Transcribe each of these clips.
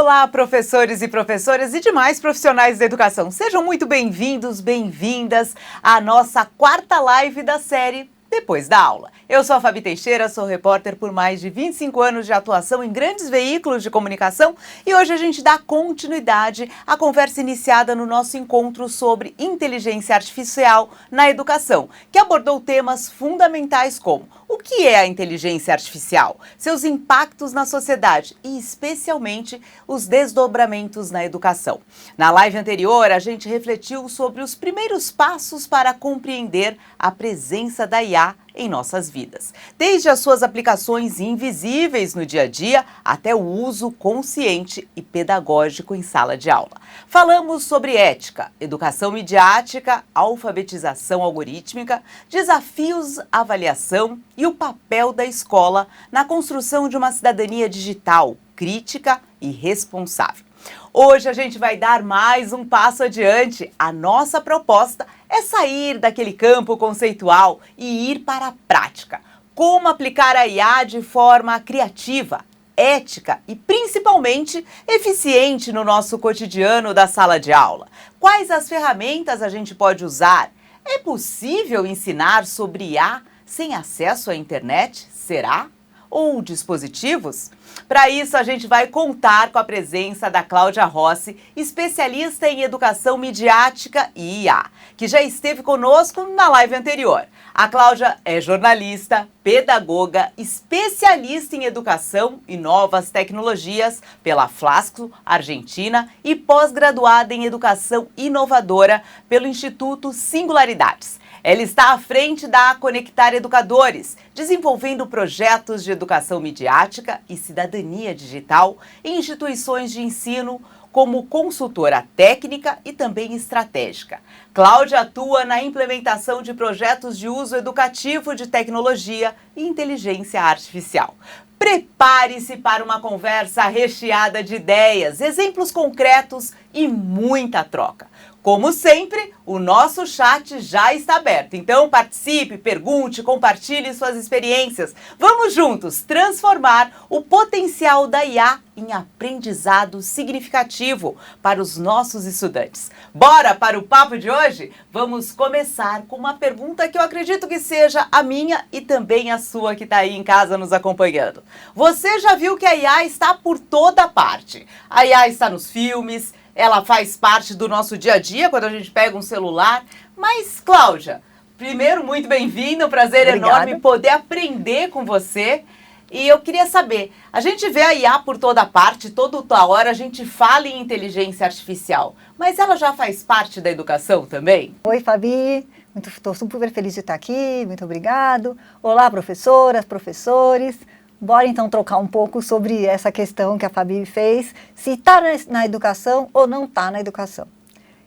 Olá, professores e professoras e demais profissionais da educação. Sejam muito bem-vindos, bem-vindas à nossa quarta live da série Depois da Aula. Eu sou a Fabi Teixeira, sou repórter por mais de 25 anos de atuação em grandes veículos de comunicação e hoje a gente dá continuidade à conversa iniciada no nosso encontro sobre inteligência artificial na educação, que abordou temas fundamentais como o que é a inteligência artificial, seus impactos na sociedade e, especialmente, os desdobramentos na educação. Na live anterior, a gente refletiu sobre os primeiros passos para compreender a presença da IA em nossas vidas, desde as suas aplicações invisíveis no dia a dia até o uso consciente e pedagógico em sala de aula. Falamos sobre ética, educação midiática, alfabetização algorítmica, desafios, avaliação e o papel da escola na construção de uma cidadania digital, crítica e responsável. Hoje a gente vai dar mais um passo adiante. A nossa proposta é sair daquele campo conceitual e ir para a prática. Como aplicar a IA de forma criativa, ética e principalmente eficiente no nosso cotidiano da sala de aula. Quais as ferramentas a gente pode usar? É possível ensinar sobre IA sem acesso à internet? Será? Ou dispositivos? Para isso, a gente vai contar com a presença da Cláudia Rossi, especialista em educação midiática e IA, que já esteve conosco na live anterior. A Cláudia é jornalista, pedagoga, especialista em educação e novas tecnologias pela Flasco, Argentina, e pós-graduada em educação inovadora pelo Instituto Singularidades. Ela está à frente da Conectar Educadores, desenvolvendo projetos de educação midiática e cidadania digital em instituições de ensino como consultora técnica e também estratégica. Cláudia atua na implementação de projetos de uso educativo de tecnologia e inteligência artificial. Prepare-se para uma conversa recheada de ideias, exemplos concretos e muita troca. Como sempre, o nosso chat já está aberto, então participe, pergunte, compartilhe suas experiências. Vamos juntos transformar o potencial da IA em aprendizado significativo para os nossos estudantes. Bora para o papo de hoje? Vamos começar com uma pergunta que eu acredito que seja a minha e também a sua que está aí em casa nos acompanhando. Você já viu que a IA está por toda parte? A IA está nos filmes, ela faz parte do nosso dia a dia quando a gente pega um celular. Mas, Cláudia, primeiro, muito bem-vinda, um prazer enorme poder aprender com você. E eu queria saber, a gente vê a IA por toda parte, toda hora a gente fala em inteligência artificial, mas ela já faz parte da educação também? Oi, Fabi, estou super feliz de estar aqui, muito obrigado. Olá, professoras, professores. Bora então trocar um pouco sobre essa questão que a Fabi fez, se está na educação ou não está na educação.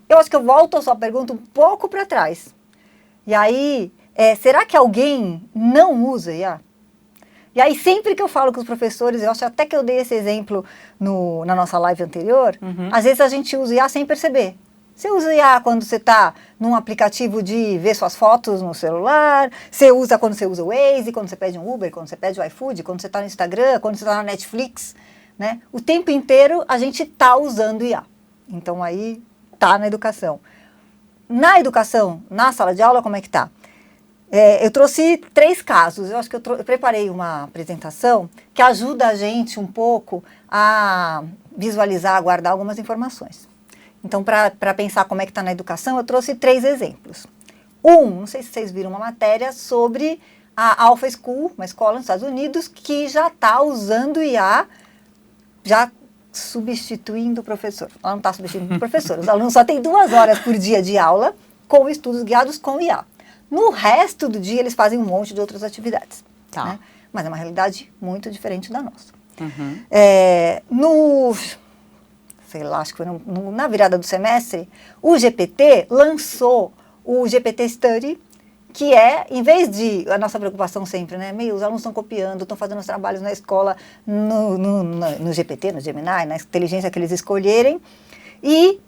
Eu acho que eu volto a sua pergunta um pouco para trás. E aí, será que alguém não usa IA? E aí, sempre que eu falo com os professores, eu acho até que eu dei esse exemplo na nossa live anterior, às vezes a gente usa IA sem perceber. Você usa IA quando você está num aplicativo de ver suas fotos no celular, você usa quando você usa o Waze, quando você pede um Uber, quando você pede o iFood, quando você está no Instagram, quando você está na Netflix, né? O tempo inteiro a gente está usando IA. Então aí está na educação. Na educação, na sala de aula, como é que está? Eu trouxe 3 casos. Eu acho que eu preparei uma apresentação que ajuda a gente um pouco a visualizar, a guardar algumas informações. Então, para pensar como é que está na educação, eu trouxe 3 exemplos. Não sei se vocês viram uma matéria sobre a Alpha School, uma escola nos Estados Unidos, que já está usando IA, já substituindo o professor. Ela não está substituindo o professor. Os alunos só têm 2 horas por dia de aula com estudos guiados com IA. No resto do dia, eles fazem um monte de outras atividades. Tá. Né? Mas é uma realidade muito diferente da nossa. Sei lá, acho que foi na virada do semestre, o GPT lançou o GPT Study, que em vez de, a nossa preocupação sempre, né, os alunos estão copiando, estão fazendo os trabalhos na escola, no GPT, no Gemini, na inteligência que eles escolherem, e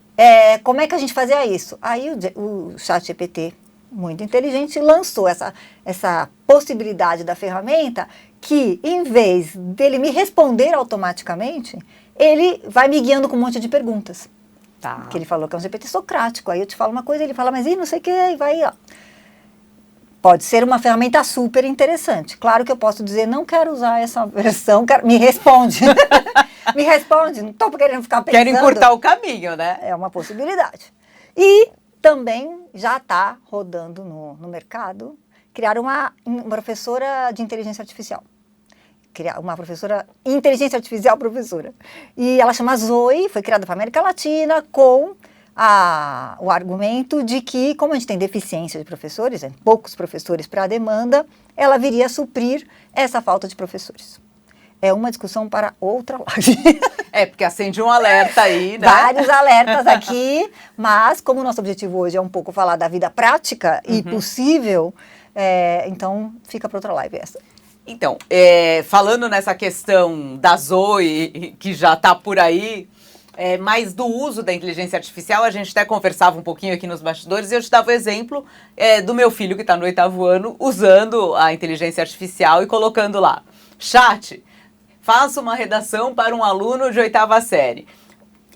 como é que a gente fazia isso? Aí o ChatGPT, muito inteligente, lançou essa possibilidade da ferramenta que, em vez dele me responder automaticamente, ele vai me guiando com um monte de perguntas. Tá. Que ele falou que é um GPT socrático. Aí eu te falo uma coisa, ele fala, mas não sei o que, e vai, ó. Pode ser uma ferramenta super interessante. Claro que eu posso dizer, não quero usar essa versão, me responde. Me responde, não estou querendo ficar pensando. Quero encurtar o caminho, né? É uma possibilidade. E também já está rodando no mercado, criar uma professora de inteligência artificial. Criar uma professora, inteligência artificial professora. E ela chama Zoe, foi criada para a América Latina com o argumento de que, como a gente tem deficiência de professores, poucos professores para a demanda, ela viria a suprir essa falta de professores. É uma discussão para outra live. Porque acende um alerta aí, né? Vários alertas aqui, mas como o nosso objetivo hoje é um pouco falar da vida prática e possível, então fica para outra live essa. Então, falando nessa questão da Zoe, que já está por aí, mas do uso da inteligência artificial, a gente até conversava um pouquinho aqui nos bastidores, e eu te dava o exemplo do meu filho, que está no 8º ano, usando a inteligência artificial e colocando lá, chat, faça uma redação para um aluno de 8ª série.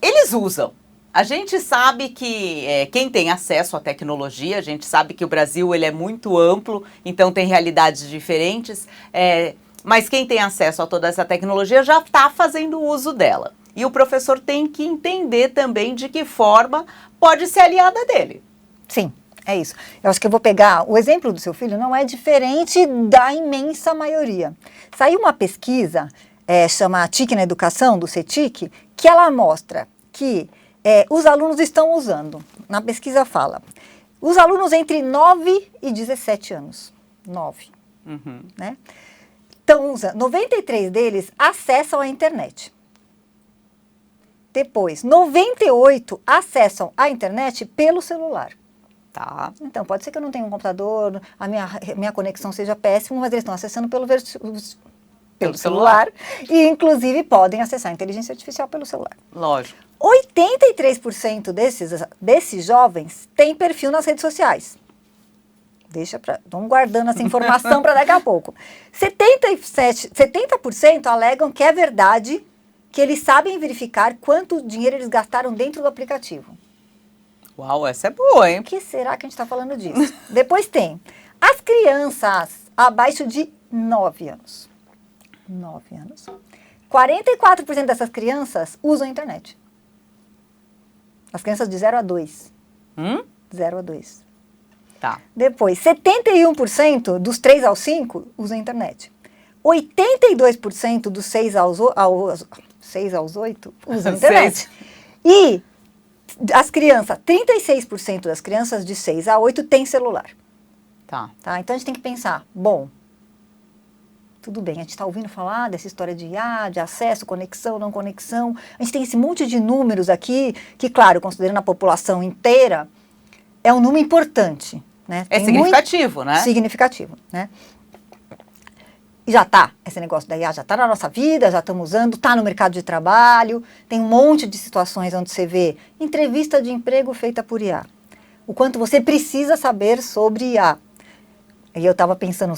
Eles usam. A gente sabe que quem tem acesso à tecnologia, a gente sabe que o Brasil ele é muito amplo, então tem realidades diferentes, mas quem tem acesso a toda essa tecnologia já está fazendo uso dela. E o professor tem que entender também de que forma pode ser aliada dele. Sim, é isso. Eu acho que eu vou pegar o exemplo do seu filho, não é diferente da imensa maioria. Saiu uma pesquisa, chama TIC na Educação, do CETIC, que ela mostra que os alunos estão usando. Na pesquisa fala, os alunos entre 9 e 17 anos. 9. Né? Então, 93 deles acessam a internet. Depois, 98 acessam a internet pelo celular. Tá. Então, pode ser que eu não tenha um computador, a minha conexão seja péssima, mas eles estão acessando pelo celular. E, inclusive, podem acessar a inteligência artificial pelo celular. Lógico. 83% desses jovens têm perfil nas redes sociais. Vamos guardando essa informação para daqui a pouco. 70% alegam que é verdade que eles sabem verificar quanto dinheiro eles gastaram dentro do aplicativo. Uau, essa é boa, hein? Por que será que a gente está falando disso? Depois tem as crianças abaixo de 9 anos. 9 anos. 44% dessas crianças usam a internet. As crianças de 0 a 2. 0 a 2. Tá. Depois, 71% dos 3 aos 5 usam a internet. 82% dos 6 aos 8 usam a internet. E as crianças, 36% das crianças de 6 a 8 têm celular. Tá. Então a gente tem que pensar, bom, tudo bem, a gente está ouvindo falar dessa história de IA, de acesso, conexão, não conexão. A gente tem esse monte de números aqui, que, claro, considerando a população inteira, é um número importante. Né? É significativo, né? Significativo, né? E já está, esse negócio da IA já está na nossa vida, já estamos usando, está no mercado de trabalho, tem um monte de situações onde você vê entrevista de emprego feita por IA. O quanto você precisa saber sobre IA. E eu estava pensando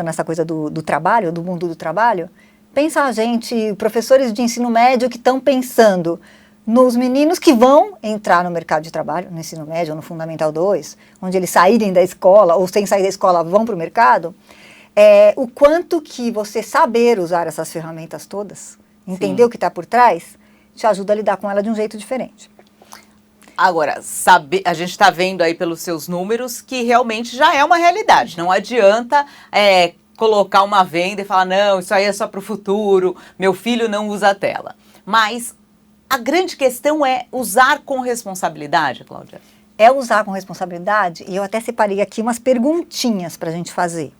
nessa coisa do trabalho, do mundo do trabalho. Pensa a gente, professores de ensino médio que estão pensando nos meninos que vão entrar no mercado de trabalho, no ensino médio ou no Fundamental 2, onde eles saírem da escola ou sem sair da escola vão para o mercado, o quanto que você saber usar essas ferramentas todas, entender o que está por trás, te ajuda a lidar com ela de um jeito diferente. Agora, a gente está vendo aí pelos seus números que realmente já é uma realidade. Não adianta colocar uma venda e falar, não, isso aí é só para o futuro, meu filho não usa a tela. Mas a grande questão é usar com responsabilidade, Cláudia? É usar com responsabilidade, e eu até separei aqui umas perguntinhas para a gente fazer.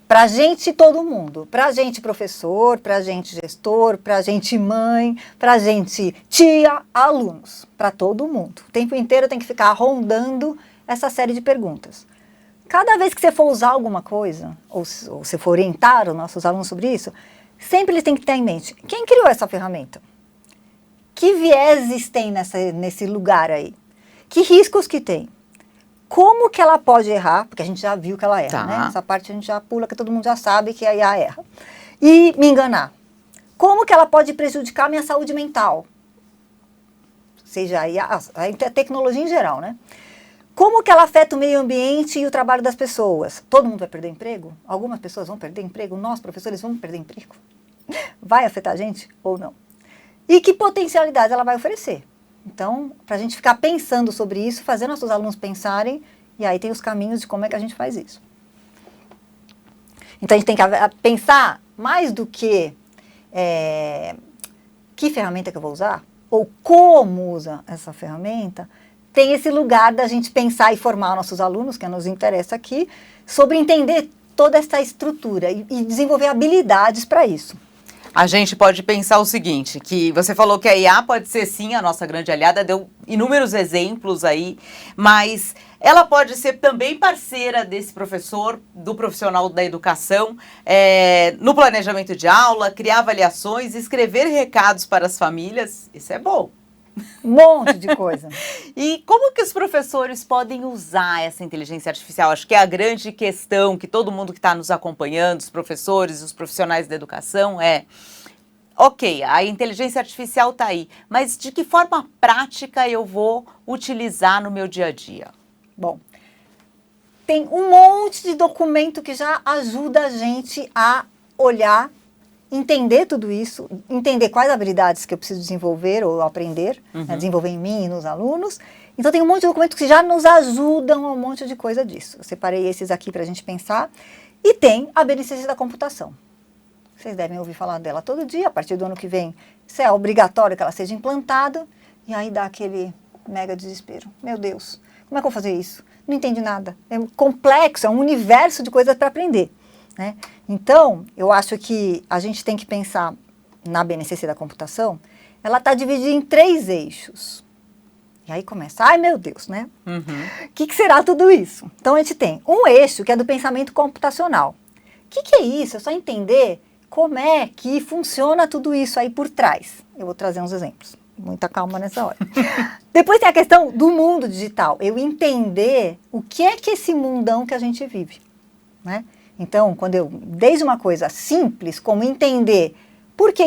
Para a gente, todo mundo. Para a gente, professor, para a gente, gestor, para a gente, mãe, para a gente, tia, alunos. Para todo mundo. O tempo inteiro tem que ficar rondando essa série de perguntas. Cada vez que você for usar alguma coisa, ou se for orientar os nossos alunos sobre isso, sempre eles têm que ter em mente, quem criou essa ferramenta? Que vieses tem nesse lugar aí? Que riscos que tem? Como que ela pode errar? Porque a gente já viu que ela erra, né? Essa parte a gente já pula, que todo mundo já sabe que a IA erra. E me enganar. Como que ela pode prejudicar a minha saúde mental? Seja aí a tecnologia em geral, né? Como que ela afeta o meio ambiente e o trabalho das pessoas? Todo mundo vai perder emprego? Algumas pessoas vão perder emprego? Nós, professores, vamos perder emprego? Vai afetar a gente ou não? E que potencialidade ela vai oferecer? Então, para a gente ficar pensando sobre isso, fazer nossos alunos pensarem, e aí tem os caminhos de como é que a gente faz isso. Então, a gente tem que pensar mais do que ferramenta que eu vou usar, ou como usa essa ferramenta. Tem esse lugar da gente pensar e formar nossos alunos, que nos interessa aqui, sobre entender toda essa estrutura e desenvolver habilidades para isso. A gente pode pensar o seguinte, que você falou que a IA pode ser sim a nossa grande aliada, deu inúmeros exemplos aí, mas ela pode ser também parceira desse professor, do profissional da educação, no planejamento de aula, criar avaliações, escrever recados para as famílias, isso é bom. Um monte de coisa. E como que os professores podem usar essa inteligência artificial? Acho que é a grande questão que todo mundo que está nos acompanhando, os professores, os profissionais da educação, ok, a inteligência artificial está aí, mas de que forma prática eu vou utilizar no meu dia a dia? Bom, tem um monte de documento que já ajuda a gente a olhar, entender tudo isso, entender quais habilidades que eu preciso desenvolver ou aprender, né, desenvolver em mim e nos alunos. Então tem um monte de documentos que já nos ajudam a um monte de coisa disso. Eu separei esses aqui para a gente pensar. E tem a BNCC da computação. Vocês devem ouvir falar dela todo dia, a partir do ano que vem. Isso é obrigatório que ela seja implantada, e aí dá aquele mega desespero. Meu Deus, como é que eu vou fazer isso? Não entendi nada. É complexo, é um universo de coisas para aprender. Né? Então, eu acho que a gente tem que pensar na BNCC da computação, ela está dividida em 3 eixos. E aí começa, ai meu Deus, né? O que será tudo isso? Então, a gente tem um eixo que é do pensamento computacional. O que é isso? É só entender como é que funciona tudo isso aí por trás. Eu vou trazer uns exemplos. Muita calma nessa hora. Depois tem a questão do mundo digital. Eu entender o que é que esse mundão que a gente vive, né? Então, desde uma coisa simples, como entender por que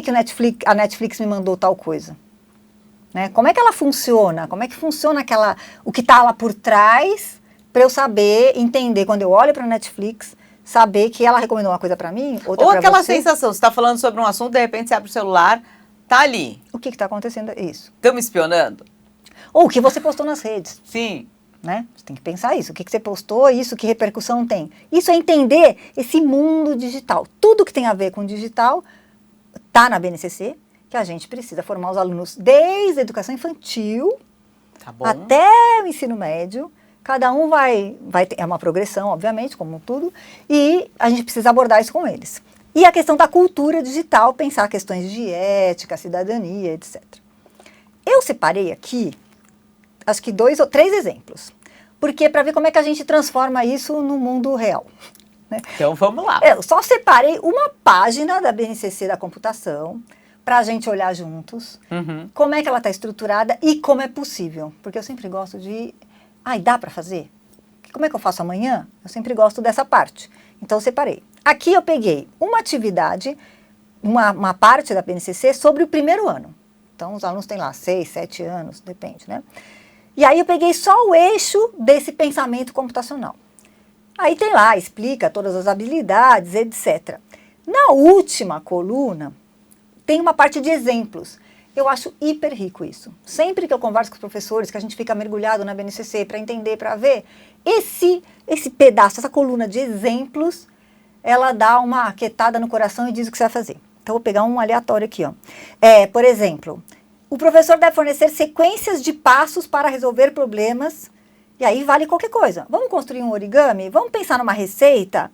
a Netflix me mandou tal coisa, né? Como é que ela funciona? Como é que funciona o que está lá por trás, para eu saber, entender, quando eu olho para a Netflix, saber que ela recomendou uma coisa para mim, outra para você. Ou aquela sensação, você está falando sobre um assunto, de repente você abre o celular, tá ali. O que está acontecendo? Isso. Estão me espionando? Ou o que você postou nas redes. Sim. Né? Você tem que pensar isso, o que você postou, isso, que repercussão tem. Isso é entender esse mundo digital. Tudo que tem a ver com digital está na BNCC, que a gente precisa formar os alunos desde a educação infantil até o ensino médio. Cada um vai ter, é uma progressão, obviamente, como tudo, e a gente precisa abordar isso com eles. E a questão da cultura digital, pensar questões de ética, cidadania, etc. Eu separei aqui acho que 2 ou 3 exemplos. Porque para ver como é que a gente transforma isso no mundo real. Né? Então vamos lá. Eu só separei uma página da BNCC da computação para a gente olhar juntos como é que ela está estruturada e como é possível. Porque eu sempre gosto de... dá para fazer? Como é que eu faço amanhã? Eu sempre gosto dessa parte. Então eu separei. Aqui eu peguei uma atividade, uma parte da BNCC sobre o primeiro ano. Então os alunos têm lá 6, 7 anos, depende, né? E aí eu peguei só o eixo desse pensamento computacional. Aí tem lá, explica todas as habilidades, etc. Na última coluna, tem uma parte de exemplos. Eu acho hiper rico isso. Sempre que eu converso com os professores, que a gente fica mergulhado na BNCC para entender, para ver, esse pedaço, essa coluna de exemplos, ela dá uma aquietada no coração e diz o que você vai fazer. Então, eu vou pegar um aleatório aqui, ó. Por exemplo... O professor deve fornecer sequências de passos para resolver problemas, e aí vale qualquer coisa. Vamos construir um origami? Vamos pensar numa receita?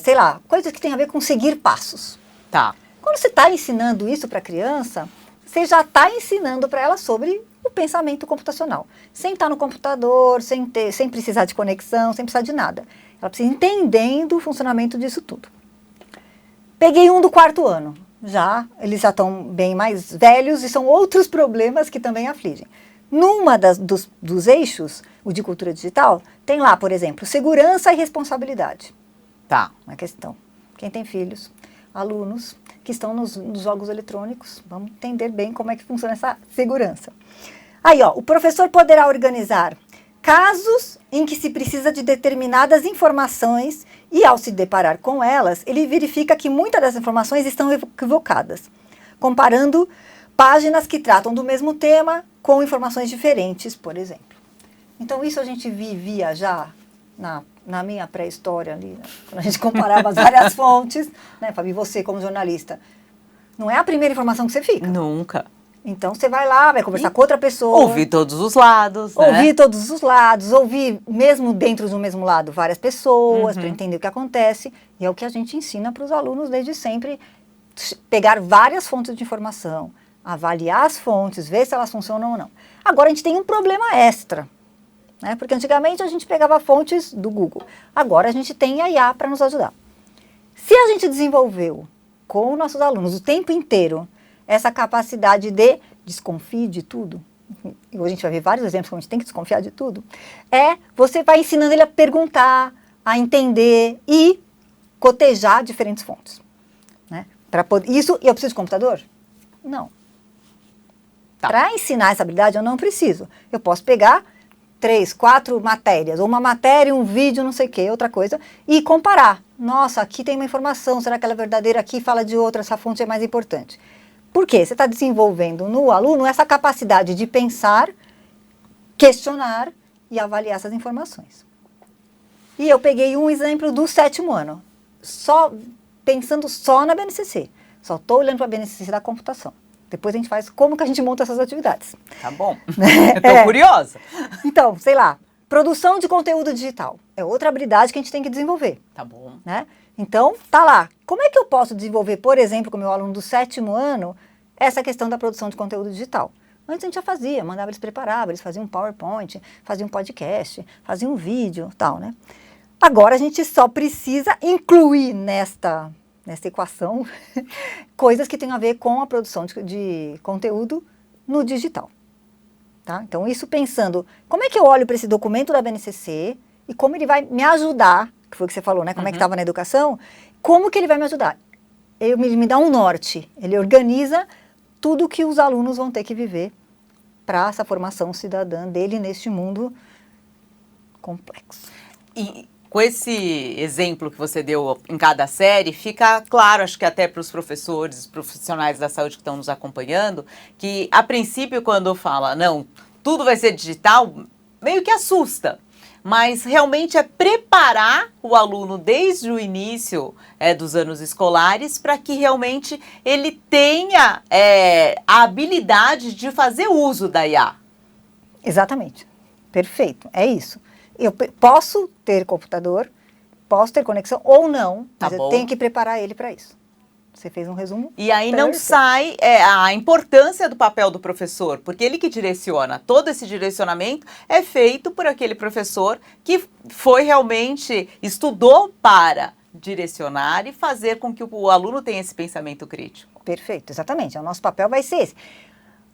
Sei lá, coisas que tem a ver com seguir passos. Tá. Quando você está ensinando isso para a criança, você já está ensinando para ela sobre o pensamento computacional. Sem estar no computador, sem precisar de conexão, sem precisar de nada. Ela precisa ir entendendo o funcionamento disso tudo. Peguei um do 4º ano. Eles já estão bem mais velhos e são outros problemas que também afligem. Numa dos eixos, o de cultura digital, tem lá, por exemplo, segurança e responsabilidade. Tá. Uma questão. Quem tem filhos, alunos que estão nos jogos eletrônicos. Vamos entender bem como é que funciona essa segurança. Aí, ó, o professor poderá organizar casos em que se precisa de determinadas informações e, ao se deparar com elas, ele verifica que muitas das informações estão equivocadas, comparando páginas que tratam do mesmo tema com informações diferentes, por exemplo. Então, isso a gente vivia já na minha pré-história ali, né? Quando a gente comparava as várias fontes, né, Fabi, você como jornalista, não é a primeira informação que você fica. Nunca. Então, você vai lá, vai conversar com outra pessoa. Ouvir todos os lados, né? Ouvir todos os lados, ouvir, mesmo dentro do mesmo lado, várias pessoas, para entender o que acontece. E é o que a gente ensina para os alunos desde sempre, pegar várias fontes de informação, avaliar as fontes, ver se elas funcionam ou não. Agora, a gente tem um problema extra, né? Porque antigamente a gente pegava fontes do Google. Agora a gente tem a IA para nos ajudar. Se a gente desenvolveu com nossos alunos o tempo inteiro essa capacidade de desconfie de tudo, e hoje a gente vai ver vários exemplos como a gente tem que desconfiar de tudo, você vai ensinando ele a perguntar, a entender e cotejar diferentes fontes. Né? Isso, e eu preciso de computador? Não. Tá. Para ensinar essa habilidade eu não preciso. Eu posso pegar 3, 4 matérias, ou uma matéria, um vídeo, não sei o que, outra coisa, e comparar. Nossa, aqui tem uma informação, será que ela é verdadeira? Aqui fala de outra, essa fonte é mais importante. Por quê? Você está desenvolvendo no aluno essa capacidade de pensar, questionar e avaliar essas informações. E eu peguei um exemplo do 7º ano, pensando só na BNCC. Só estou olhando para a BNCC da computação. Depois a gente faz como que a gente monta essas atividades. Tá bom. Eu tô curiosa. Então, sei lá, produção de conteúdo digital. É outra habilidade que a gente tem que desenvolver. Tá bom. Né? Então, tá lá. Como é que eu posso desenvolver, por exemplo, com o meu aluno do 7º ano, essa questão da produção de conteúdo digital? Antes a gente já fazia, mandava eles preparar, eles faziam um PowerPoint, faziam um podcast, faziam um vídeo, tal, né? Agora a gente só precisa incluir nessa equação coisas que tenham a ver com a produção de conteúdo no digital. Tá? Então, isso pensando, como é que eu olho para esse documento da BNCC e como ele vai me ajudar, que foi o que você falou, né? Como é que estava na educação, como que ele vai me ajudar? Ele me dá um norte, ele organiza tudo que os alunos vão ter que viver para essa formação cidadã dele neste mundo complexo. E com esse exemplo que você deu em cada série, fica claro, acho que até para os professores, profissionais da saúde que estão nos acompanhando, que a princípio quando fala, não, tudo vai ser digital, meio que assusta. Mas realmente é preparar o aluno desde o início dos anos escolares para que realmente ele tenha a habilidade de fazer uso da IA. Exatamente. Perfeito. É isso. Eu posso ter computador, posso ter conexão ou não, mas eu tenho que preparar ele para isso. Você fez um resumo. E aí não sai a importância do papel do professor, porque ele que direciona. Todo esse direcionamento é feito por aquele professor que foi realmente, estudou para direcionar e fazer com que o aluno tenha esse pensamento crítico. Perfeito, exatamente. O nosso papel vai ser esse.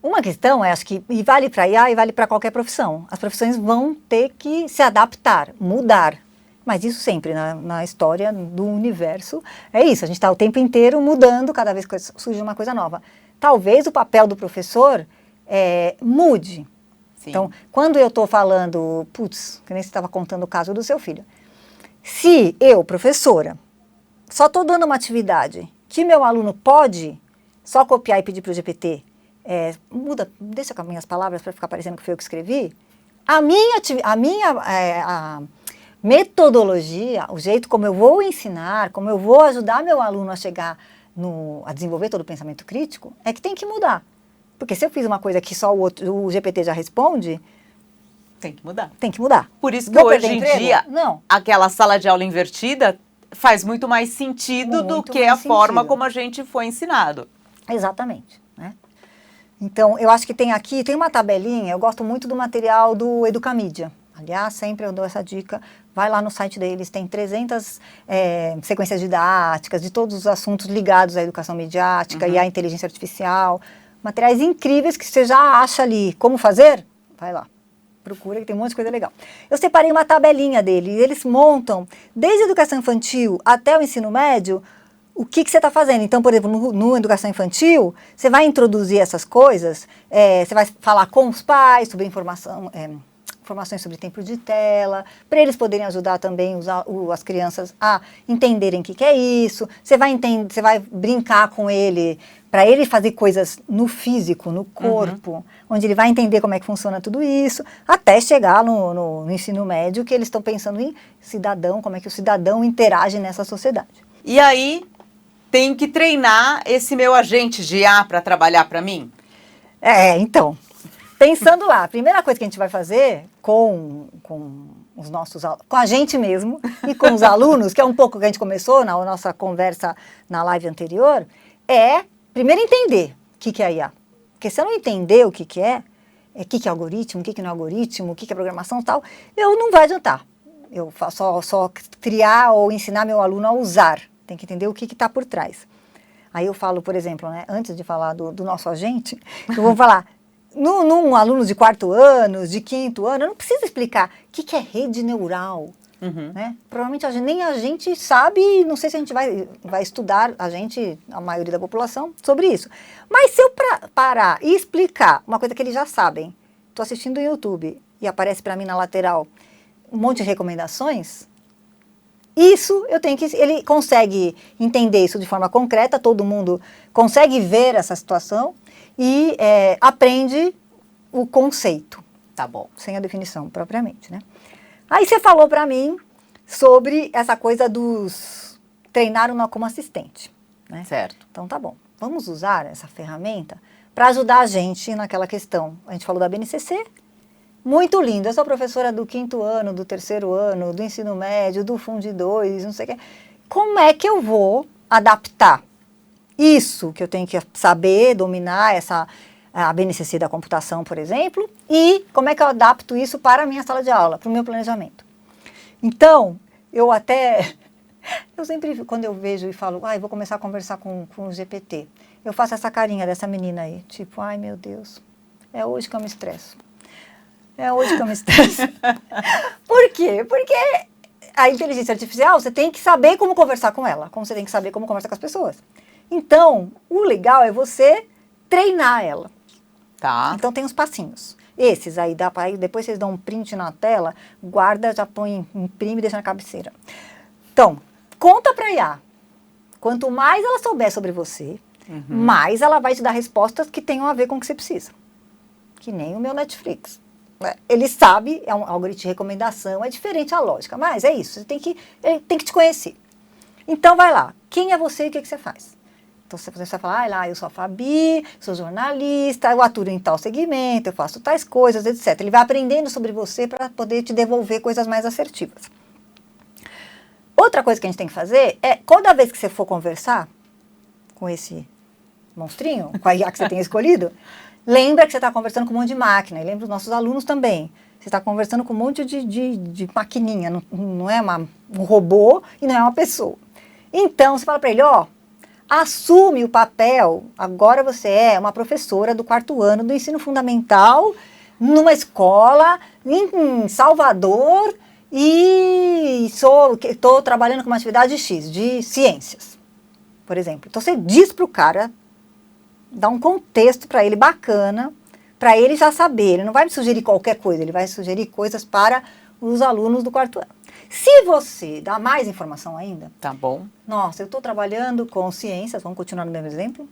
Uma questão, acho que e vale para IA e vale para qualquer profissão. As profissões vão ter que se adaptar, mudar. Mas isso sempre na história do universo é isso. A gente está o tempo inteiro mudando cada vez que surge uma coisa nova. Talvez o papel do professor mude. Sim. Então, quando eu estou falando, que nem você estava contando o caso do seu filho. Se eu, professora, só estou dando uma atividade que meu aluno pode só copiar e pedir para o GPT, deixa com as minhas palavras para ficar parecendo que foi eu que escrevi, a metodologia, o jeito como eu vou ensinar, como eu vou ajudar meu aluno a chegar a desenvolver todo o pensamento crítico, é que tem que mudar. Porque se eu fiz uma coisa que só o GPT já responde, tem que mudar. Tem que mudar. Por isso que hoje em dia, aquela sala de aula invertida faz muito mais sentido do que a forma como a gente foi ensinado. Exatamente. Né? Então, eu acho que tem uma tabelinha, eu gosto muito do material do Educamídia. Aliás, sempre eu dou essa dica, vai lá no site deles, tem 300 sequências didáticas de todos os assuntos ligados à educação midiática e à inteligência artificial, materiais incríveis que você já acha ali. Como fazer? Vai lá, procura que tem um monte de coisa legal. Eu separei uma tabelinha deles, eles montam, desde a educação infantil até o ensino médio, o que você está fazendo. Então, por exemplo, no educação infantil, você vai introduzir essas coisas, você vai falar com os pais sobre informações sobre tempo de tela, para eles poderem ajudar também as crianças a entenderem o que é isso. Você vai brincar com ele, para ele fazer coisas no físico, no corpo, onde ele vai entender como é que funciona tudo isso, até chegar no ensino médio, que eles estão pensando em cidadão, como é que o cidadão interage nessa sociedade. E aí, tenho que treinar esse meu agente de IA para trabalhar para mim? Então, pensando lá, a primeira coisa que a gente vai fazer com os nossos com a gente mesmo e com os alunos, que é um pouco que a gente começou na nossa conversa na live anterior, é primeiro entender o que é IA. Porque se eu não entender o que é algoritmo, o que não é algoritmo, o que é programação e tal, não vai adiantar. Eu faço só criar ou ensinar meu aluno a usar. Tem que entender o que está por trás. Aí eu falo, por exemplo, né, antes de falar do nosso agente, eu vou falar, num aluno de 4º ano, de 5º ano, eu não preciso explicar o que é rede neural. Né? Provavelmente nem a gente sabe, não sei se a gente vai estudar, a maioria da população, sobre isso. Mas se eu parar e explicar uma coisa que eles já sabem, estou assistindo no YouTube e aparece para mim na lateral um monte de recomendações, ele consegue entender isso de forma concreta, todo mundo consegue ver essa situação e aprende o conceito. Tá bom. Sem a definição propriamente, né? Aí você falou para mim sobre essa coisa dos treinar como assistente, né? Certo. Então tá bom. Vamos usar essa ferramenta para ajudar a gente naquela questão. A gente falou da BNCC, muito lindo. Eu sou professora do 5º ano, do 3º ano, do ensino médio, do Fundi 2, não sei o quê. Como é que eu vou adaptar isso que eu tenho que saber, dominar a BNCC da computação, por exemplo, e como é que eu adapto isso para a minha sala de aula, para o meu planejamento? Então, eu sempre, quando eu vejo e falo, vou começar a conversar com o GPT, eu faço essa carinha dessa menina aí, tipo, ai meu Deus, é hoje que eu me estresso. Por quê? Porque a inteligência artificial, você tem que saber como conversar com ela, como você tem que saber como conversar com as pessoas. Então, o legal é você treinar ela. Tá. Então, tem uns passinhos. Esses aí, depois vocês dão um print na tela, guarda, já põe, imprime e deixa na cabeceira. Então, conta pra IA. Quanto mais ela souber sobre você, mais ela vai te dar respostas que tenham a ver com o que você precisa. Que nem o meu Netflix. Ele sabe, é um algoritmo de recomendação, é diferente a lógica, mas é isso, ele tem que te conhecer. Então vai lá, quem é você e o que você faz? Então você vai falar, eu sou a Fabi, sou jornalista, eu atuo em tal segmento, eu faço tais coisas, etc. Ele vai aprendendo sobre você para poder te devolver coisas mais assertivas. Outra coisa que a gente tem que fazer é, toda vez que você for conversar com esse monstrinho, com a IA que você tem escolhido, lembra que você está conversando com um monte de máquina, e lembra os nossos alunos também. Você está conversando com um monte de maquininha, não é um robô e não é uma pessoa. Então, você fala para ele, assume o papel, agora você é uma professora do 4º ano do ensino fundamental, numa escola em Salvador, e estou trabalhando com uma atividade X, de ciências, por exemplo. Então, você diz para o cara, dá um contexto para ele bacana, para ele já saber. Ele não vai me sugerir qualquer coisa, ele vai sugerir coisas para os alunos do 4º ano. Se você dá mais informação ainda... Tá bom. Nossa, eu estou trabalhando com ciências, vamos continuar no mesmo exemplo.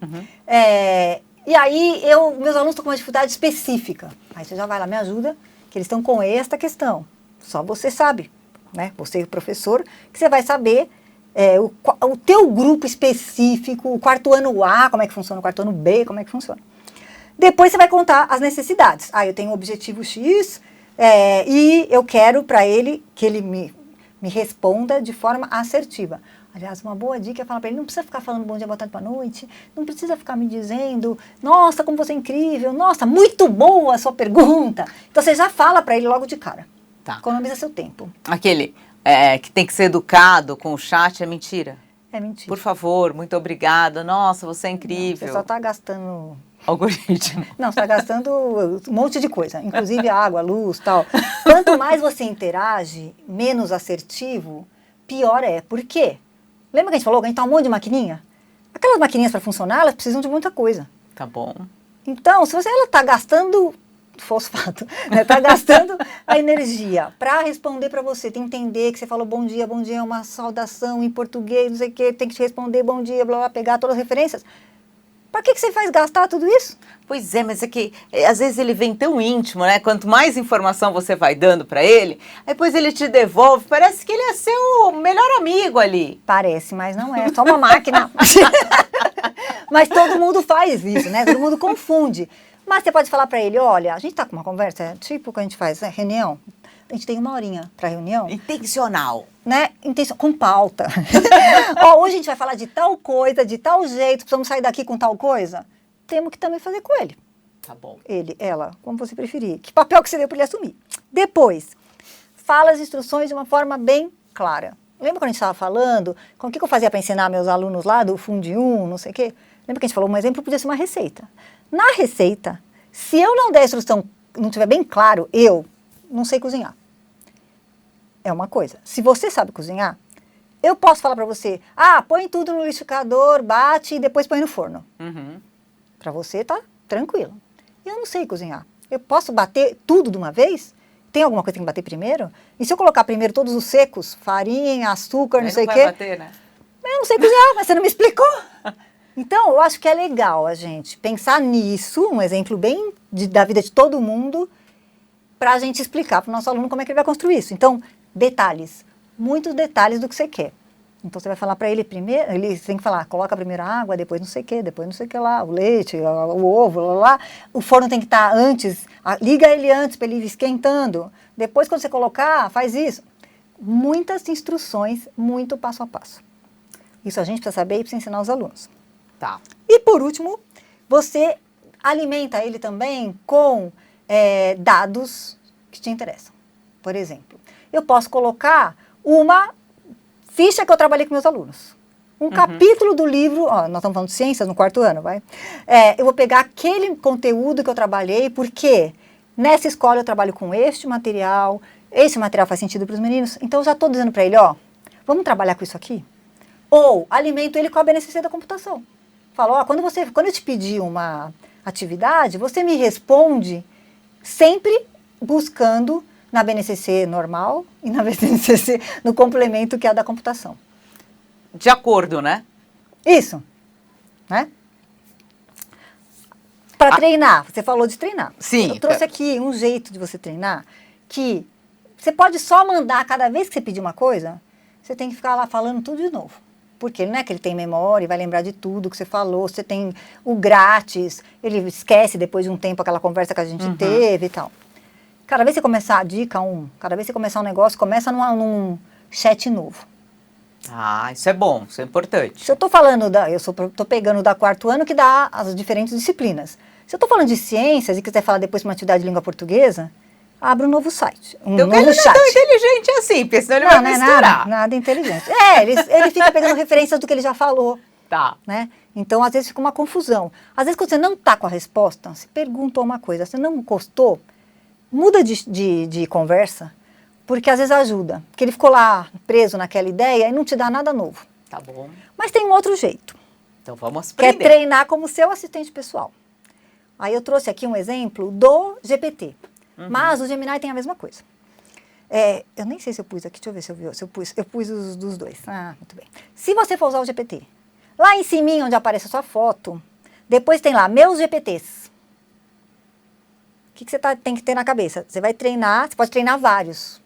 E aí, meus alunos estão com uma dificuldade específica. Aí você já vai lá, me ajuda, que eles estão com esta questão. Só você sabe, né? Você, professor, que você vai saber... o teu grupo específico, o 4º ano A, como é que funciona, o 4º ano B, como é que funciona. Depois você vai contar as necessidades. Eu tenho um objetivo X e eu quero para ele que ele me responda de forma assertiva. Aliás, uma boa dica é falar para ele, não precisa ficar falando bom dia, boa tarde, boa noite, não precisa ficar me dizendo, nossa, como você é incrível, nossa, muito boa a sua pergunta. Então você já fala para ele logo de cara. Tá. Economiza seu tempo. Aquele... que tem que ser educado com o chat, é mentira? É mentira. Por favor, muito obrigada. Nossa, você é incrível. Você só está gastando... algoritmo. Não, você está gastando um monte de coisa, inclusive água, luz, tal. Quanto mais você interage, menos assertivo, pior é. Por quê? Lembra que a gente falou que a gente tá um monte de maquininha? Aquelas maquininhas para funcionar, elas precisam de muita coisa. Tá bom. Então, se ela está gastando fosfato, né? Tá gastando a energia para responder para você, tem que entender que você falou bom dia é uma saudação em português, não sei o que, tem que te responder bom dia, blá, blá, pegar todas as referências. Para que você faz gastar tudo isso? Pois é, mas é que às vezes ele vem tão íntimo, né? Quanto mais informação você vai dando para ele, depois ele te devolve, parece que ele é seu melhor amigo ali. Parece, mas não é, só uma máquina. Mas todo mundo faz isso, né? Todo mundo confunde. Mas você pode falar para ele, olha, a gente tá com uma conversa, tipo que a gente faz, né? Reunião. A gente tem 1 horinha para reunião. Intencional. Né? Com pauta. Ó, hoje a gente vai falar de tal coisa, de tal jeito, precisamos sair daqui com tal coisa. Temos que também fazer com ele. Tá bom. Ele, ela, como você preferir. Que papel que você deu para ele assumir. Depois, fala as instruções de uma forma bem clara. Lembra quando a gente estava falando, com o que eu fazia para ensinar meus alunos lá do Fundi 1, não sei o quê? Lembra que a gente falou, um exemplo podia ser uma receita. Na receita, se eu não der a instrução, não tiver bem claro, eu não sei cozinhar. É uma coisa. Se você sabe cozinhar, eu posso falar para você, põe tudo no liquidificador, bate e depois põe no forno. Uhum. Para você tá tranquilo. Eu não sei cozinhar. Eu posso bater tudo de uma vez? Tem alguma coisa que tem que bater primeiro? E se eu colocar primeiro todos os secos, farinha, açúcar, não sei o quê? Bater, né? Eu não sei cozinhar, mas você não me explicou. Então, eu acho que é legal a gente pensar nisso, um exemplo bem da vida de todo mundo, para a gente explicar para o nosso aluno como é que ele vai construir isso. Então, detalhes, muitos detalhes do que você quer. Então, você vai falar para ele primeiro, ele tem que falar, coloca primeiro a água, depois não sei o que, depois não sei o que lá, o leite, o ovo, lá. O forno tem que estar antes, liga ele antes para ele ir esquentando. Depois, quando você colocar, faz isso. Muitas instruções, muito passo a passo. Isso a gente precisa saber e precisa ensinar os alunos. Tá. E por último, você alimenta ele também com dados que te interessam. Por exemplo, eu posso colocar uma ficha que eu trabalhei com meus alunos. Um capítulo do livro, nós estamos falando de ciências no 4º ano, vai? Eu vou pegar aquele conteúdo que eu trabalhei, porque nessa escola eu trabalho com esse material faz sentido para os meninos, então eu já estou dizendo para ele, vamos trabalhar com isso aqui? Ou alimento ele com a BNCC da computação. Falo, quando eu te pedir uma atividade, você me responde sempre buscando na BNCC normal e na BNCC no complemento que é a da computação. De acordo, né? Isso, né? Para treinar, você falou de treinar. Sim. Eu trouxe aqui um jeito de você treinar que você pode só mandar, cada vez que você pedir uma coisa, você tem que ficar lá falando tudo de novo. Porque não é que ele tem memória e vai lembrar de tudo que você falou, você tem o grátis, ele esquece depois de um tempo aquela conversa que a gente teve e tal. Cada vez que você começar, dica 1, cada vez que você começar um negócio, começa num chat novo. Isso é bom, isso é importante. Se eu estou falando, estou pegando da 4º ano que dá as diferentes disciplinas. Se eu estou falando de ciências e quiser falar depois de uma atividade de língua portuguesa, abra um novo site, então, novo ele não chat. é tão inteligente assim, porque senão ele vai misturar. Nada inteligente. Ele fica pegando referências do que ele já falou. Tá. Né? Então, às vezes fica uma confusão. Às vezes, quando você não está com a resposta, você perguntou uma coisa, você não gostou, muda de conversa, porque às vezes ajuda. Porque ele ficou lá preso naquela ideia e não te dá nada novo. Tá bom. Mas tem um outro jeito. Então vamos Que é aprender. treinar como seu assistente pessoal. Aí eu trouxe aqui um exemplo do GPT. Mas o Gemini tem a mesma coisa. Eu nem sei se eu pus aqui, deixa eu ver se eu pus. Eu pus os dos dois. Muito bem. Se você for usar o GPT, lá em cima, onde aparece a sua foto, depois tem lá, meus GPTs. O que você tem que ter na cabeça? Você vai treinar, você pode treinar vários.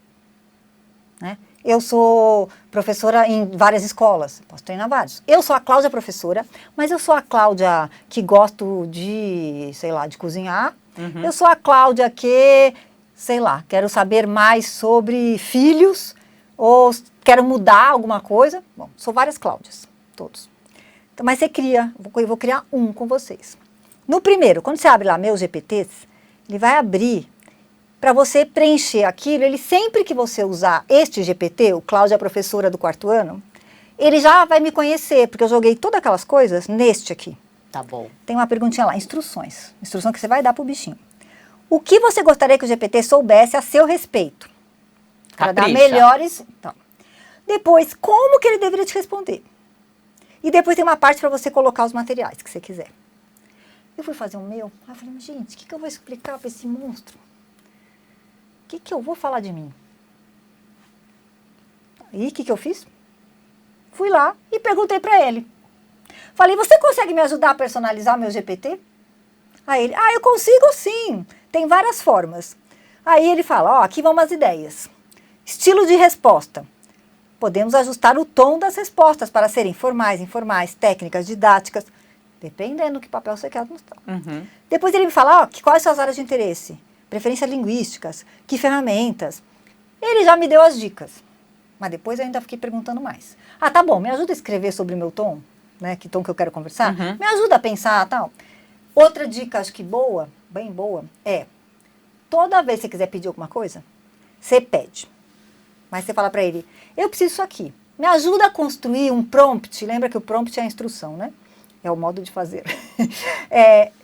Né? Eu sou professora em várias escolas, posso treinar vários. Eu sou a Cláudia professora, mas eu sou a Cláudia que gosto de, sei lá, de cozinhar. Eu sou a Cláudia que, sei lá, quero saber mais sobre filhos ou quero mudar alguma coisa. Bom, sou várias Cláudias, todos. Então, mas você cria, eu vou criar um com vocês. No primeiro, quando você abre lá meus GPTs, ele vai abrir para você preencher aquilo. Ele sempre que você usar este GPT, o Cláudia professora do 4º ano, ele já vai me conhecer, porque eu joguei todas aquelas coisas neste aqui. Tá bom. Tem uma perguntinha lá, instruções. Instrução que você vai dar pro bichinho. O que você gostaria que o GPT soubesse a seu respeito? Para dar melhores... Então. Depois, como que ele deveria te responder? E depois tem uma parte para você colocar os materiais que você quiser. Eu fui fazer o meu, aí eu falei, gente, o que eu vou explicar para esse monstro? O que eu vou falar de mim? E o que eu fiz? Fui lá e perguntei para ele. Falei, você consegue me ajudar a personalizar meu GPT? Aí ele, eu consigo sim, tem várias formas. Aí ele fala, aqui vão umas ideias. Estilo de resposta. Podemos ajustar o tom das respostas para serem formais, informais, técnicas, didáticas, dependendo do que papel você quer mostrar. Uhum. Depois ele me fala, quais são as áreas de interesse? Preferências linguísticas, que ferramentas? Ele já me deu as dicas, mas depois eu ainda fiquei perguntando mais. Tá bom, me ajuda a escrever sobre o meu tom, né? Que tom que eu quero conversar? Uhum. Me ajuda a pensar, tal. Outra dica, acho que boa, bem boa, é, toda vez que você quiser pedir alguma coisa, você pede. Mas você fala para ele, eu preciso disso aqui. Me ajuda a construir um prompt. Lembra que o prompt é a instrução, né? É o modo de fazer.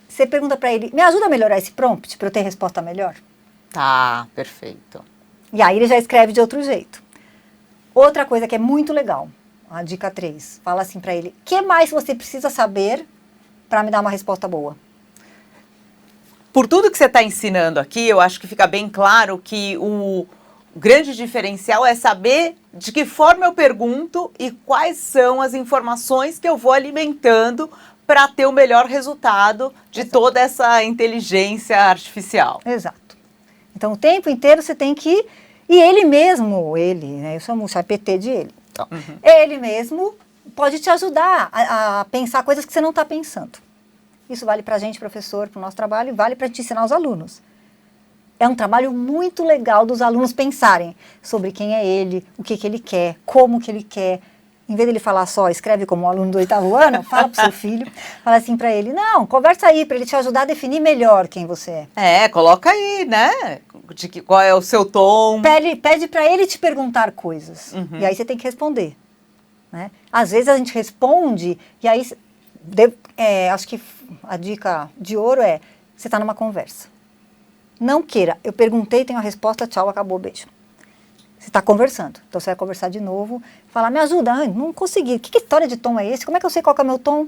Você pergunta para ele, me ajuda a melhorar esse prompt para eu ter resposta melhor? Tá, perfeito. E aí ele já escreve de outro jeito. Outra coisa que é muito legal, a dica 3, fala assim para ele, o que mais você precisa saber para me dar uma resposta boa? Por tudo que você está ensinando aqui, eu acho que fica bem claro que o grande diferencial é saber de que forma eu pergunto e quais são as informações que eu vou alimentando para ter o melhor resultado de toda essa inteligência artificial. Exato. Então, o tempo inteiro você tem que... E ele mesmo, né, eu chamo o GPT de ele. Então, ele mesmo pode te ajudar a pensar coisas que você não está pensando. Isso vale para a gente, professor, para o nosso trabalho, e vale para te ensinar os alunos. É um trabalho muito legal dos alunos pensarem sobre quem é ele, o que ele quer, como que ele quer. Em vez dele falar só, escreve como um aluno do 8º ano, fala para o seu filho, fala assim para ele, não, conversa aí para ele te ajudar a definir melhor quem você é. Coloca aí, né? Qual é o seu tom. Pede para ele te perguntar coisas, e aí você tem que responder. Né? Às vezes a gente responde, e aí, acho que a dica de ouro é, você está numa conversa. Não queira, eu perguntei, tenho a resposta, tchau, acabou, beijo. Você está conversando, então você vai conversar de novo, falar, me ajuda, não consegui, que história de tom é esse? Como é que eu sei qual que é o meu tom?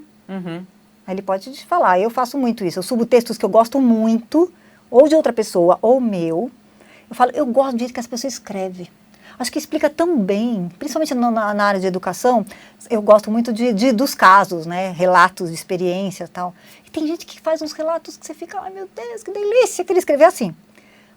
Aí ele pode te falar, eu faço muito isso, eu subo textos que eu gosto muito, ou de outra pessoa, ou meu, eu falo, eu gosto do jeito que as pessoas escrevem. Acho que explica tão bem, principalmente na área de educação, eu gosto muito dos casos, né, relatos de experiência e tal. E tem gente que faz uns relatos que você fica, ai meu Deus, que delícia, que ele escreveu assim.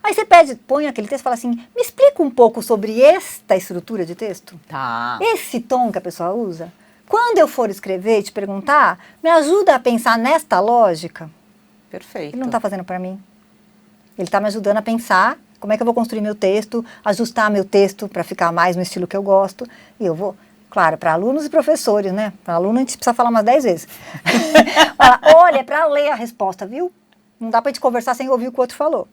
Aí você põe aquele texto e fala assim, me explica um pouco sobre esta estrutura de texto. Tá. Esse tom que a pessoa usa. Quando eu for escrever e te perguntar, me ajuda a pensar nesta lógica. Perfeito. Ele não está fazendo para mim. Ele está me ajudando a pensar como é que eu vou construir meu texto, ajustar meu texto para ficar mais no estilo que eu gosto. E eu vou, claro, para alunos e professores, né? Para aluno a gente precisa falar umas 10 vezes. Olha, é para ler a resposta, viu? Não dá para a gente conversar sem ouvir o que o outro falou.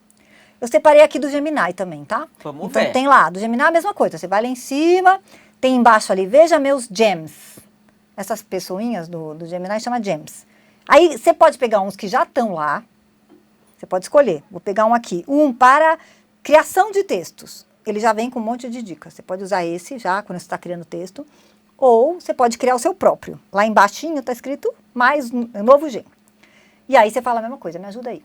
Eu separei aqui do Gemini também, tá? Vamos então, ver. Tem lá, do Gemini a mesma coisa. Você vai lá em cima, tem embaixo ali, veja meus gems. Essas pessoinhas do Gemini chama gems. Aí você pode pegar uns que já estão lá. Você pode escolher. Vou pegar um aqui. Um para criação de textos. Ele já vem com um monte de dicas. Você pode usar esse já quando você está criando texto. Ou você pode criar o seu próprio. Lá embaixo está escrito mais novo gem. E aí você fala a mesma coisa, me ajuda aí.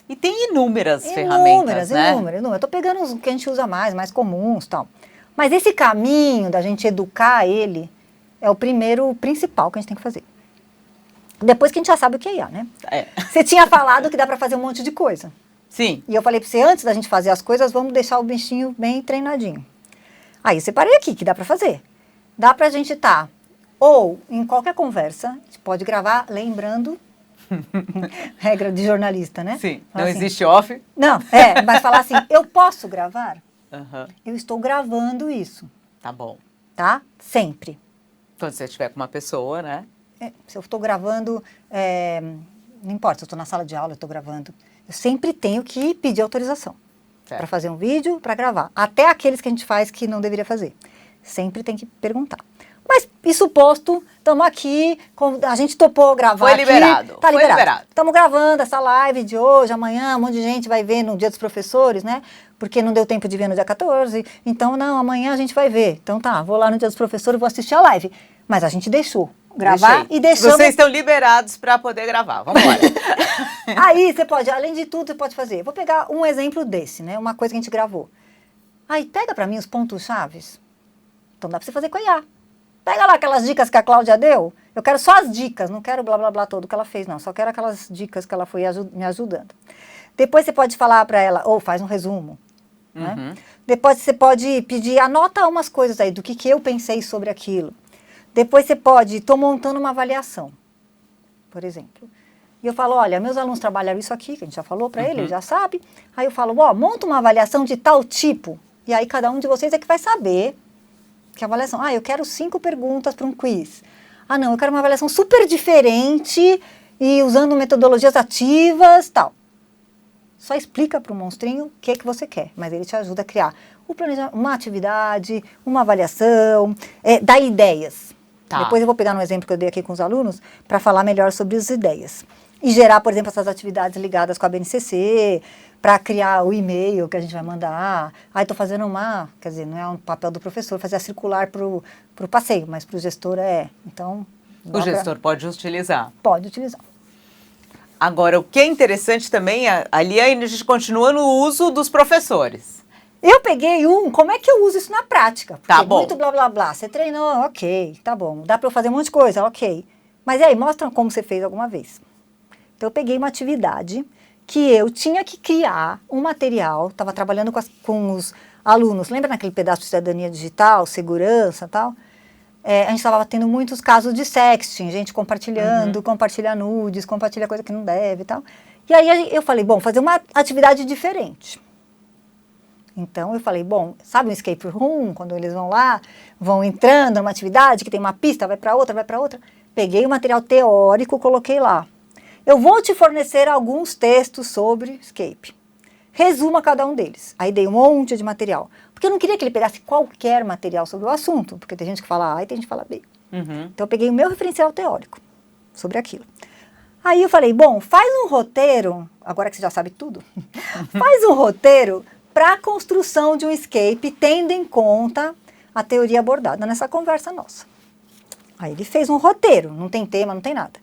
E tem inúmeras ferramentas, né? Inúmeras. Eu estou pegando os que a gente usa mais comuns e tal. Mas esse caminho da gente educar ele é o principal que a gente tem que fazer. Depois que a gente já sabe o que é IA, né? Você tinha falado que dá para fazer um monte de coisa. Sim. E eu falei para você, antes da gente fazer as coisas, vamos deixar o bichinho bem treinadinho. Aí eu separei aqui que dá para fazer. Dá para a gente estar, ou em qualquer conversa, a gente pode gravar lembrando... Regra de jornalista, né? Sim, fala não assim, existe off. Não, mas falar assim, eu posso gravar? Eu estou gravando isso. Tá bom. Tá? Sempre. Quando você estiver com uma pessoa, né? Se eu estou gravando, não importa, se eu estou na sala de aula, eu estou gravando. Eu sempre tenho que pedir autorização para fazer um vídeo, para gravar. Até aqueles que a gente faz que não deveria fazer. Sempre tem que perguntar. Mas, isso posto, estamos aqui, a gente topou gravar Foi liberado. Tá liberado. Estamos gravando essa live de hoje, amanhã, um monte de gente vai ver no Dia dos Professores, né? Porque não deu tempo de ver no dia 14, então, não, amanhã a gente vai ver. Então tá, vou lá no Dia dos Professores, vou assistir a live. Mas a gente deixou gravar Deixei. e deixamos... Vocês estão liberados para poder gravar, vamos embora. Aí você pode, além de tudo, você pode fazer. Vou pegar um exemplo desse, né? Uma coisa que a gente gravou. Aí pega para mim os pontos chaves. Então dá para você fazer com a IA. Pega lá aquelas dicas que a Cláudia deu. Eu quero só as dicas, não quero blá blá blá todo que ela fez, não. Só quero aquelas dicas que ela foi me ajudando. Depois você pode falar para ela, ou faz um resumo. Né? Depois você pode pedir, anota umas coisas aí do que eu pensei sobre aquilo. Depois você pode, estou montando uma avaliação, por exemplo. E eu falo, olha, meus alunos trabalharam isso aqui, que a gente já falou para ele já sabe. Aí eu falo, ó, monta uma avaliação de tal tipo. E aí cada um de vocês é que vai saber que avaliação. Ah, eu quero 5 perguntas para um quiz. Ah, não, eu quero uma avaliação super diferente e usando metodologias ativas, tal. Só explica para o monstrinho o que você quer, mas ele te ajuda a criar uma atividade, uma avaliação, dá ideias. Tá. Depois eu vou pegar um exemplo que eu dei aqui com os alunos para falar melhor sobre as ideias. E gerar, por exemplo, essas atividades ligadas com a BNCC, para criar o e-mail que a gente vai mandar. Aí estou fazendo quer dizer, não é um papel do professor fazer a circular para o passeio, mas para o gestor é. Então, o gestor pode utilizar. Pode utilizar. Agora, o que é interessante também, ali a gente continua no uso dos professores. Eu peguei como é que eu uso isso na prática? Porque tá bom. Muito blá blá blá, você treinou, ok, tá bom. Dá para eu fazer um monte de coisa, ok. Mas e aí, mostra como você fez alguma vez. Então eu peguei uma atividade que eu tinha que criar um material, estava trabalhando com os alunos, lembra naquele pedaço de cidadania digital, segurança e tal? A gente estava tendo muitos casos de sexting, gente compartilhando, compartilha nudes, compartilha coisa que não deve e tal. E aí eu falei, bom, fazer uma atividade diferente. Então eu falei, bom, sabe um escape room, quando eles vão lá, vão entrando numa atividade que tem uma pista, vai para outra, vai para outra. Peguei o material teórico, coloquei lá. Eu vou te fornecer alguns textos sobre escape. Resuma cada um deles. Aí dei um monte de material. Porque eu não queria que ele pegasse qualquer material sobre o assunto, porque tem gente que fala A e tem gente que fala B. Então eu peguei o meu referencial teórico sobre aquilo. Aí eu falei, bom, faz um roteiro, agora que você já sabe tudo, faz um roteiro para a construção de um escape, tendo em conta a teoria abordada nessa conversa nossa. Aí ele fez um roteiro, não tem tema, não tem nada.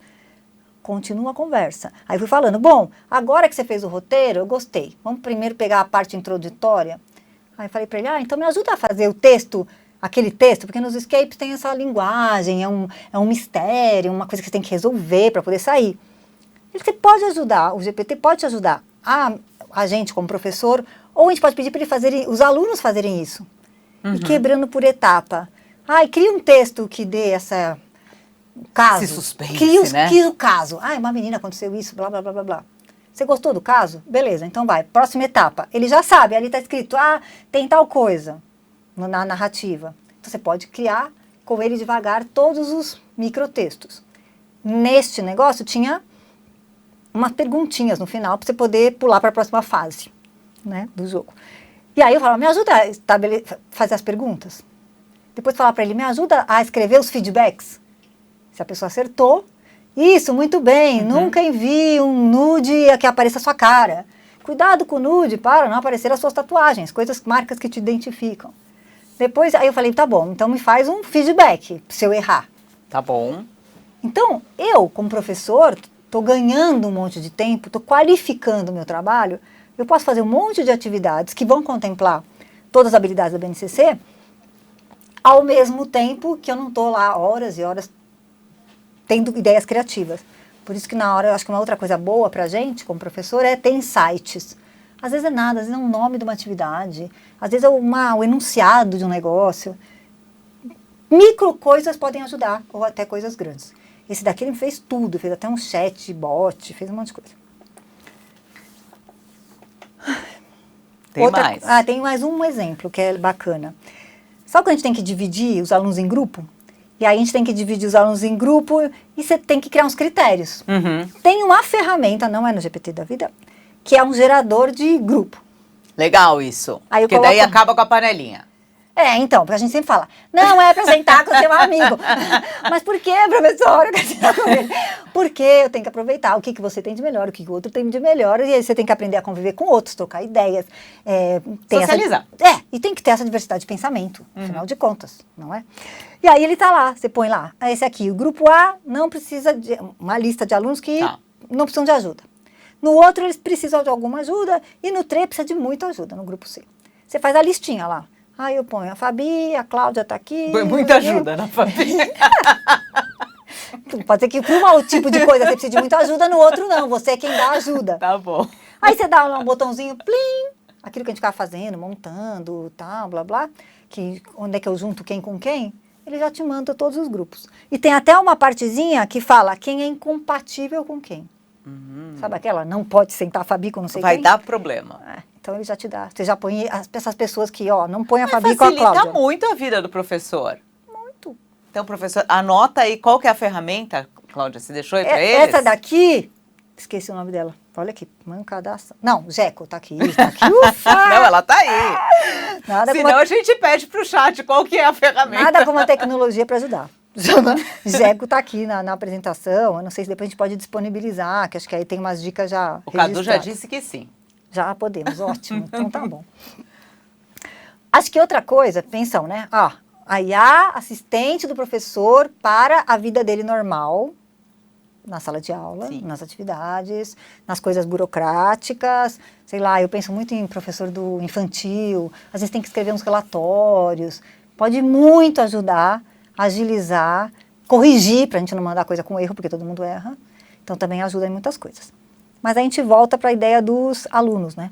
Continua a conversa. Aí fui falando, bom, agora que você fez o roteiro, eu gostei. Vamos primeiro pegar a parte introdutória. Aí falei para ele, então me ajuda a fazer o texto, aquele texto, porque nos escapes tem essa linguagem, é um mistério, uma coisa que você tem que resolver para poder sair. Ele pode ajudar, o GPT pode te ajudar, a gente como professor, ou a gente pode pedir para os alunos fazerem isso. E quebrando por etapa. Cria um texto que dê essa... caso. Esse suspense, Cria o caso. Uma menina aconteceu isso, blá, blá, blá, blá, blá. Você gostou do caso? Beleza, então vai. Próxima etapa. Ele já sabe, ali está escrito, tem tal coisa na narrativa. Então você pode criar com ele devagar todos os microtextos. Neste negócio tinha umas perguntinhas no final para você poder pular para a próxima fase, né, do jogo. E aí eu falava, me ajuda a fazer as perguntas. Depois falar para ele, me ajuda a escrever os feedbacks. Se a pessoa acertou, isso, muito bem, nunca envie um nude que apareça a sua cara. Cuidado com o nude para não aparecer as suas tatuagens, marcas que te identificam. Depois, aí eu falei, tá bom, então me faz um feedback se eu errar. Tá bom. Então, eu, como professor, estou ganhando um monte de tempo, estou qualificando o meu trabalho, eu posso fazer um monte de atividades que vão contemplar todas as habilidades da BNCC, ao mesmo tempo que eu não estou lá horas e horas tendo ideias criativas. Por isso que na hora, eu acho que uma outra coisa boa pra gente, como professor, é ter insights. Às vezes é nada, às vezes é um nome de uma atividade, às vezes é o enunciado de um negócio. Micro coisas podem ajudar, ou até coisas grandes. Esse daqui ele fez tudo, fez até um chat, bot, fez um monte de coisa. Tem mais? Tem mais um exemplo que é bacana. Sabe quando a gente tem que dividir os alunos em grupo? E aí a gente tem que dividir os alunos em grupo e você tem que criar uns critérios. Tem uma ferramenta, não é no GPT da vida, que é um gerador de grupo. Legal isso. Aí porque daí acaba com a panelinha. Então, porque a gente sempre fala, não é para sentar com seu amigo. Mas por que, professora, quer sentar com ele? Porque eu tenho que aproveitar o que você tem de melhor, o que o outro tem de melhor, e aí você tem que aprender a conviver com outros, trocar ideias. Socializar. E tem que ter essa diversidade de pensamento, afinal de contas, não é? E aí ele tá lá, você põe lá, esse aqui, o grupo A não precisa de uma lista de alunos que não precisam de ajuda. No outro eles precisam de alguma ajuda, e no 3 precisa de muita ajuda, no grupo C. Você faz a listinha lá. Aí eu ponho a Fabi, a Cláudia está aqui. Põe muita ajuda na Fabi. Pode ser que para um tipo de coisa você precise de muita ajuda, no outro não. Você é quem dá ajuda. Tá bom. Aí você dá lá um botãozinho, plim, aquilo que a gente ficava fazendo, montando, tal, blá, blá, que onde é que eu junto quem com quem, ele já te manda todos os grupos. E tem até uma partezinha que fala quem é incompatível com quem. Sabe aquela? Não pode sentar a Fabi com não sei quem. Vai dar problema. Então ele já te dá. Você já põe essas pessoas que, não põe a Fabi com a Cláudia. Facilita muito a vida do professor. Muito. Então, professor, anota aí qual que é a ferramenta, Cláudia, você deixou aí para eles? Essa daqui, esqueci o nome dela. Olha aqui, mancadaça. Não, Jeco, tá aqui. Ufa! Não, ela tá aí. Senão a gente pede pro chat qual que é a ferramenta. Nada como a tecnologia para ajudar. Jeco tá aqui na apresentação. Eu não sei se depois a gente pode disponibilizar, que acho que aí tem umas dicas já O Cadu já disse que sim. Já podemos, ótimo. Então tá bom. Acho que outra coisa, atenção, né? A IA, assistente do professor para a vida dele normal, na sala de aula, nas atividades, nas coisas burocráticas. Sei lá, eu penso muito em professor do infantil, às vezes tem que escrever uns relatórios. Pode muito ajudar, agilizar, corrigir, para a gente não mandar coisa com erro, porque todo mundo erra. Então também ajuda em muitas coisas. Mas a gente volta para a ideia dos alunos, né?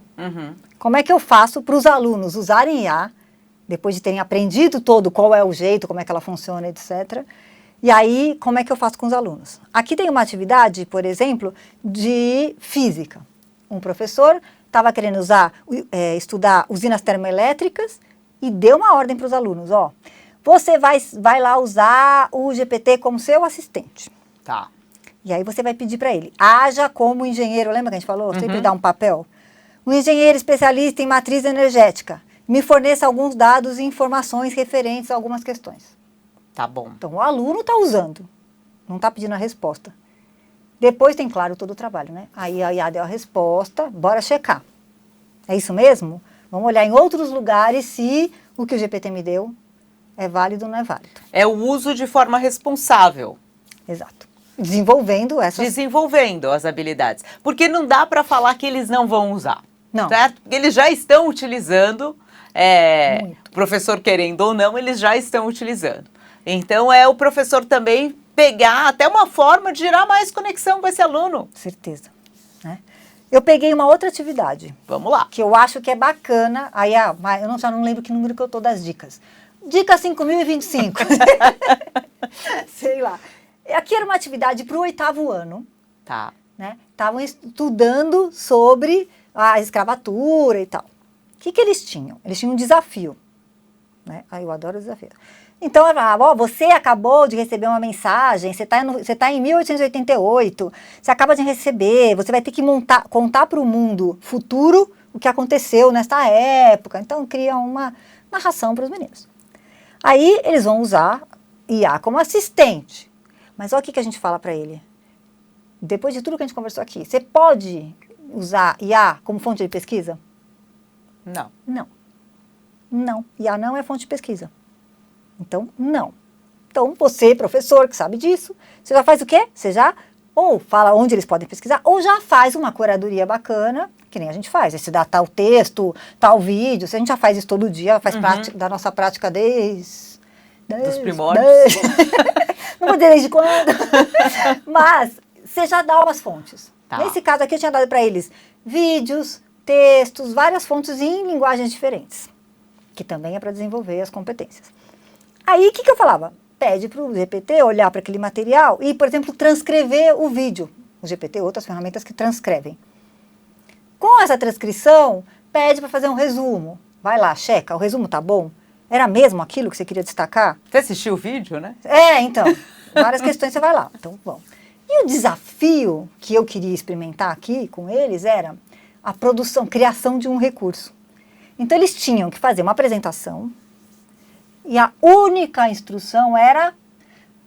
Como é que eu faço para os alunos usarem IA, depois de terem aprendido todo qual é o jeito, como é que ela funciona, etc. E aí, como é que eu faço com os alunos? Aqui tem uma atividade, por exemplo, de física. Um professor estava querendo estudar usinas termoelétricas e deu uma ordem para os alunos, você vai lá usar o GPT como seu assistente. Tá. E aí você vai pedir para ele, haja como engenheiro, lembra que a gente falou? Sempre dá um papel. Um engenheiro especialista em matriz energética, me forneça alguns dados e informações referentes a algumas questões. Tá bom. Então o aluno está usando, não está pedindo a resposta. Depois tem, claro, todo o trabalho, né? Aí a IA deu a resposta, bora checar. É isso mesmo? Vamos olhar em outros lugares se o que o GPT me deu é válido ou não é válido. É o uso de forma responsável. Exato. Desenvolvendo as habilidades. Porque não dá para falar que eles não vão usar. Não. Certo? Porque eles já estão utilizando, o professor querendo ou não, eles já estão utilizando. Então é o professor também pegar até uma forma de gerar mais conexão com esse aluno. Certeza. Né? Eu peguei uma outra atividade. Vamos lá. Que eu acho que é bacana. Aí eu já não lembro que número que eu tô das dicas. Dica 5.025. Sei lá. Aqui era uma atividade para o 8º ano. Tá. Né? Estavam estudando sobre a escravatura e tal. O que eles tinham? Eles tinham um desafio. Né? Eu adoro desafio. Então, eu falava, você acabou de receber uma mensagem, você tá em 1888, você acaba de receber, você vai ter que contar para o mundo futuro o que aconteceu nesta época. Então, cria uma narração para os meninos. Aí, eles vão usar IA como assistente. Mas olha o que a gente fala para ele. Depois de tudo que a gente conversou aqui, você pode usar IA como fonte de pesquisa? Não. Não. Não. IA não é fonte de pesquisa. Então, não. Então, você, professor, que sabe disso, você já faz o quê? Você já ou fala onde eles podem pesquisar, ou já faz uma curadoria bacana, que nem a gente faz. Esse dá tal texto, tal vídeo, se a gente já faz isso todo dia, faz parte da nossa prática dos primórdios. Não vou dizer desde quando. Mas você já dá umas fontes. Tá. Nesse caso aqui eu tinha dado para eles vídeos, textos, várias fontes em linguagens diferentes, que também é para desenvolver as competências. Aí o que eu falava? Pede para o GPT olhar para aquele material e, por exemplo, transcrever o vídeo. O GPT e outras ferramentas que transcrevem. Com essa transcrição, pede para fazer um resumo. Vai lá, checa, o resumo tá bom? Era mesmo aquilo que você queria destacar? Você assistiu o vídeo, né? Então, várias questões você vai lá. Então, bom. E o desafio que eu queria experimentar aqui com eles era a criação de um recurso. Então, eles tinham que fazer uma apresentação E a única instrução era,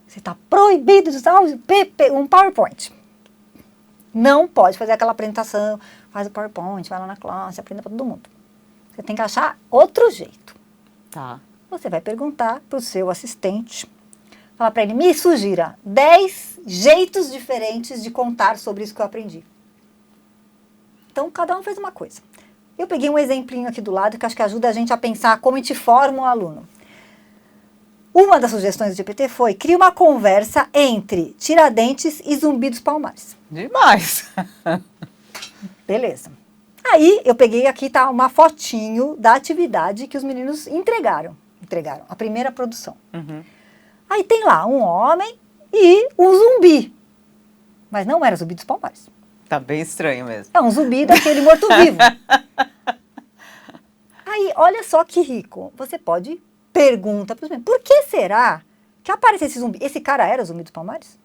você está proibido de usar um PowerPoint. Não pode fazer aquela apresentação, faz o PowerPoint, vai lá na classe, aprenda para todo mundo. Você tem que achar outro jeito. Tá. Você vai perguntar para o seu assistente, falar para ele, me sugira 10 jeitos diferentes de contar sobre isso que eu aprendi. Então, cada um fez uma coisa. Eu peguei um exemplinho aqui do lado que acho que ajuda a gente a pensar como a gente forma um aluno. Uma das sugestões do GPT foi, crie uma conversa entre Tiradentes e Zumbi dos Palmares. Demais. Beleza. Aí, eu peguei aqui, tá, uma fotinho da atividade que os meninos entregaram. A primeira produção. Uhum. Aí tem lá um homem e um zumbi. Mas não era Zumbi dos Palmares. Tá bem estranho mesmo. É um zumbi daquele morto-vivo. Aí, olha só que rico. Você pode perguntar para os meninos, por que será que apareceu esse zumbi? Esse cara era Zumbi dos Palmares?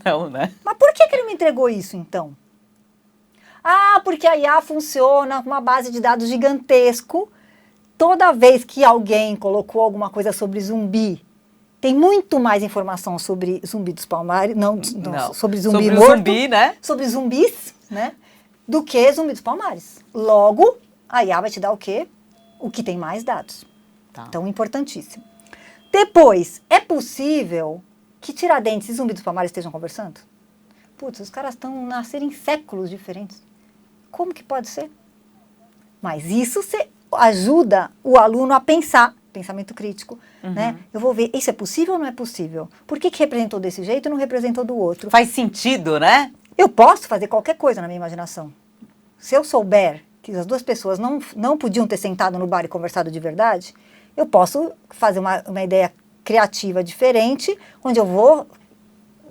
Não, né? Mas por que ele me entregou isso, então? Ah, porque a IA funciona com uma base de dados gigantesco. Toda vez que alguém colocou alguma coisa sobre zumbi, tem muito mais informação sobre Zumbi dos Palmares, não. Sobre zumbi sobre morto, zumbi, né? sobre zumbis, né? Do que Zumbi dos Palmares. Logo, a IA vai te dar o quê? O que tem mais dados. Tá. Então, importantíssimo. Depois, é possível que Tiradentes e Zumbi dos Palmares estejam conversando? Putz, os caras estão nascerem em séculos diferentes. Como que pode ser? Mas isso ajuda o aluno a pensar, pensamento crítico, né? Eu vou ver, isso é possível ou não é possível? Por que representou desse jeito e não representou do outro? Faz sentido, né? Eu posso fazer qualquer coisa na minha imaginação. Se eu souber que as duas pessoas não podiam ter sentado no bar e conversado de verdade, eu posso fazer uma ideia criativa diferente, onde eu vou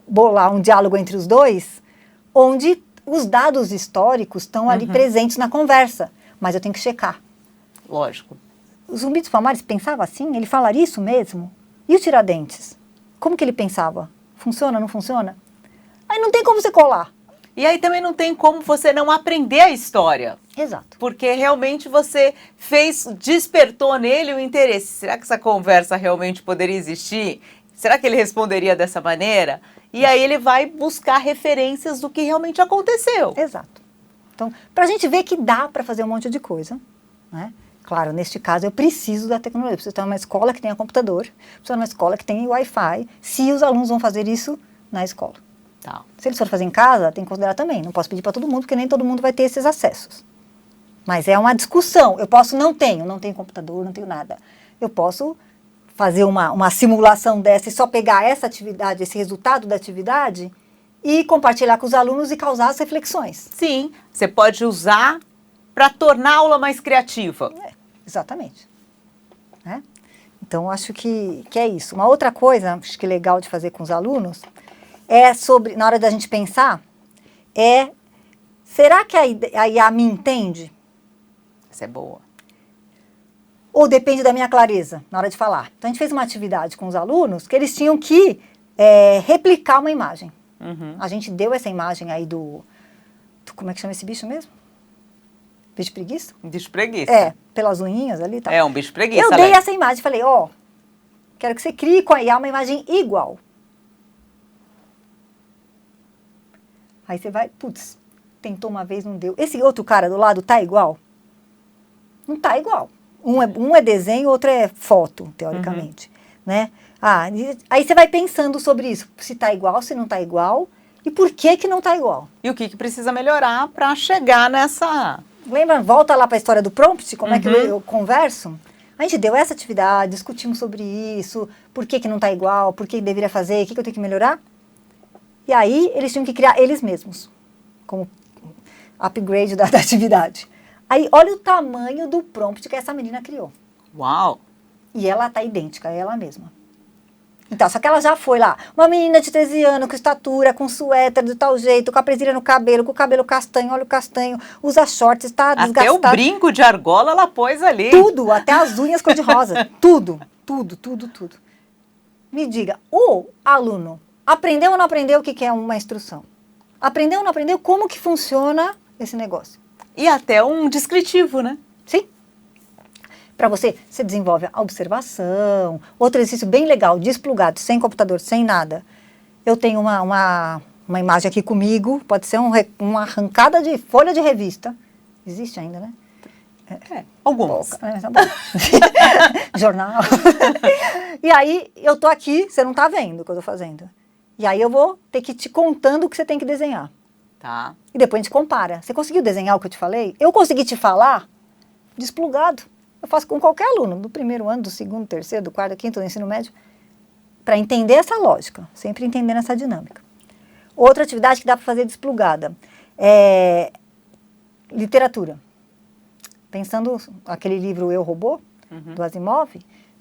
bolar um diálogo entre os dois, onde os dados históricos estão ali presentes na conversa, mas eu tenho que checar. Lógico. O Zumbi dos Palmares pensava assim? Ele falaria isso mesmo? E o Tiradentes? Como que ele pensava? Funciona, não funciona? Aí não tem como você colar. E aí também não tem como você não aprender a história. Exato. Porque realmente você despertou nele o interesse. Será que essa conversa realmente poderia existir? Será que ele responderia dessa maneira? E aí ele vai buscar referências do que realmente aconteceu. Exato. Então, para a gente ver que dá para fazer um monte de coisa, né? Claro, neste caso eu preciso da tecnologia, preciso ter uma escola que tenha computador, preciso ter uma escola que tenha Wi-Fi, se os alunos vão fazer isso na escola. Tá. Se eles forem fazer em casa, tem que considerar também, não posso pedir para todo mundo, porque nem todo mundo vai ter esses acessos. Mas é uma discussão, eu posso, não tenho computador, não tenho nada. Eu posso fazer uma simulação dessa e só pegar essa atividade, esse resultado da atividade e compartilhar com os alunos e causar as reflexões. Sim, você pode usar para tornar a aula mais criativa. Exatamente. Né? Então, acho que é isso. Uma outra coisa, acho que legal de fazer com os alunos, é sobre, na hora da gente pensar, será que a IA me entende? Essa é boa. Ou depende da minha clareza na hora de falar? Então, a gente fez uma atividade com os alunos que eles tinham que replicar uma imagem. A gente deu essa imagem aí como é que chama esse bicho mesmo? Bicho preguiça? Bicho preguiça. Pelas unhinhas ali e tal. É um bicho preguiça. Eu dei essa imagem e falei, quero que você crie com a IA uma imagem igual. Aí você vai, tentou uma vez, não deu. Esse outro cara do lado tá igual? Não tá igual. Um é desenho, outro é foto, teoricamente. Né? Aí você vai pensando sobre isso. Se tá igual, se não tá igual. E por que não tá igual? E o que precisa melhorar para chegar nessa... Lembra? Volta lá para a história do prompt, como é que eu converso? A gente deu essa atividade, discutimos sobre isso, por que não está igual, por que deveria fazer, o que eu tenho que melhorar. E aí, eles tinham que criar eles mesmos, como upgrade da atividade. Aí, olha o tamanho do prompt que essa menina criou. Uau! E ela está idêntica, é ela mesma. Então, só que ela já foi lá, uma menina de 13 anos, com estatura, com suéter de tal jeito, com a presilha no cabelo, com o cabelo castanho, olha o castanho, usa shorts, está desgastada. Até o brinco de argola ela pôs ali. Tudo, até as unhas cor-de-rosa, tudo. Me diga, o aluno aprendeu ou não aprendeu o que é uma instrução? Aprendeu ou não aprendeu como que funciona esse negócio? E até um descritivo, né? Sim. para você desenvolve a observação. Outro exercício bem legal, desplugado, sem computador, sem nada. Eu tenho uma imagem aqui comigo, pode ser uma arrancada de folha de revista. Existe ainda, né? Alguns. Tá bom. Jornal. E aí, eu tô aqui, você não tá vendo o que eu tô fazendo. E aí, eu vou ter que te contando o que você tem que desenhar. Tá. E depois a gente compara. Você conseguiu desenhar o que eu te falei? Eu consegui te falar desplugado. Eu faço com qualquer aluno, do primeiro ano, do segundo, terceiro, do quarto, quinto, do ensino médio, para entender essa lógica, sempre entendendo essa dinâmica. Outra atividade que dá para fazer desplugada é literatura. Pensando aquele livro Eu, Robô, do Asimov,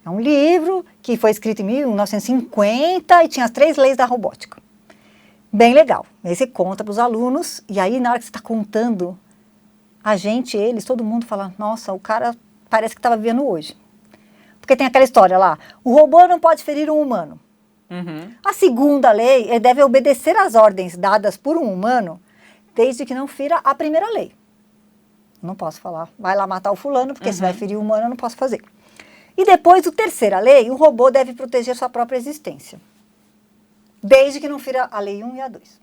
é um livro que foi escrito em 1950 e tinha as 3 leis da robótica. Bem legal. Aí você conta para os alunos e aí na hora que você está contando, a gente, eles, todo mundo fala, nossa, o cara parece que estava vivendo hoje. Porque tem aquela história lá, o robô não pode ferir um humano. A segunda lei, ele deve obedecer às ordens dadas por um humano, desde que não fira a primeira lei. Não posso falar, vai lá matar o fulano, porque se vai ferir o humano, eu não posso fazer. E depois, a terceira lei, o robô deve proteger sua própria existência. Desde que não fira a lei 1 e a 2.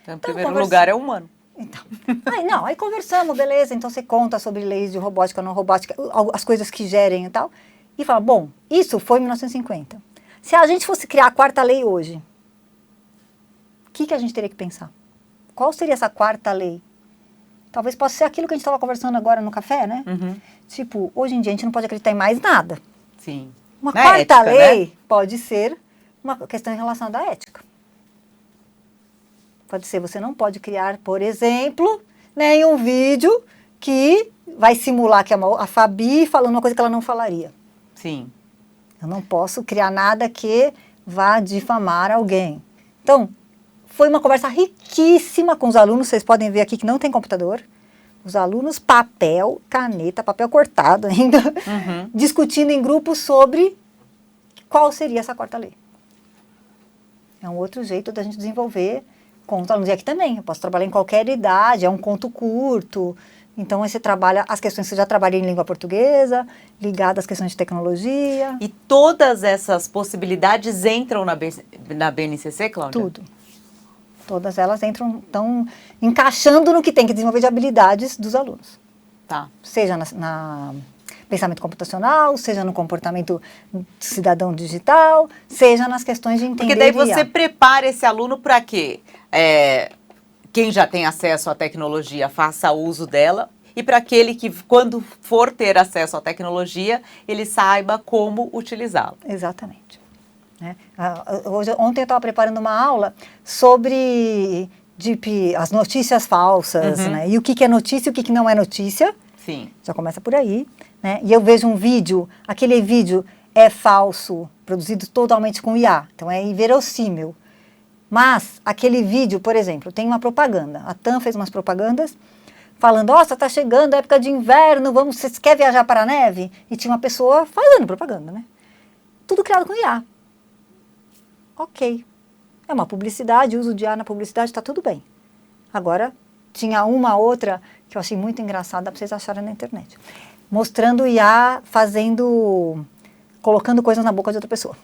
Então, em primeiro lugar é o humano. Então, aí conversamos, beleza, então você conta sobre leis de robótica, não robótica, as coisas que gerem e tal, e fala, bom, isso foi em 1950. Se a gente fosse criar a 4ª lei hoje, o que a gente teria que pensar? Qual seria essa 4ª lei? Talvez possa ser aquilo que a gente estava conversando agora no café, né? Tipo, hoje em dia a gente não pode acreditar em mais nada. Sim. Uma 4ª lei, né? Pode ser uma questão em relação à ética. Pode ser, você não pode criar, por exemplo, um vídeo que vai simular que a Fabi falando uma coisa que ela não falaria. Sim. Eu não posso criar nada que vá difamar alguém. Então, foi uma conversa riquíssima com os alunos, vocês podem ver aqui que não tem computador. Os alunos, papel, caneta, papel cortado ainda, discutindo em grupos sobre qual seria essa 4ª lei. É um outro jeito da gente desenvolver com os alunos. E aqui também, eu posso trabalhar em qualquer idade, é um conto curto. Então, você trabalha as questões que você já trabalha em língua portuguesa, ligadas às questões de tecnologia. E todas essas possibilidades entram na BNCC, Cláudia? Tudo. Todas elas estão encaixando no que tem que desenvolver de habilidades dos alunos. Tá. Seja na pensamento computacional, seja no comportamento cidadão digital, seja nas questões de entender. Porque daí você prepara esse aluno para quê? Quem já tem acesso à tecnologia faça uso dela, e para aquele que, quando for ter acesso à tecnologia, ele saiba como utilizá-la. Exatamente. Ontem eu estava preparando uma aula sobre as notícias falsas, né? E o que é notícia e o que não é notícia. Sim. Já começa por aí. Né? E eu vejo um vídeo, aquele vídeo é falso, produzido totalmente com IA, então é inverossímil. Mas aquele vídeo, por exemplo, tem uma propaganda. A TAM fez umas propagandas falando, nossa, tá chegando a época de inverno, você quer viajar para a neve? E tinha uma pessoa fazendo propaganda, né? Tudo criado com IA. Ok. É uma publicidade, uso de IA na publicidade, está tudo bem. Agora, tinha uma outra que eu achei muito engraçada, para vocês acharem na internet. Mostrando o IA colocando coisas na boca de outra pessoa.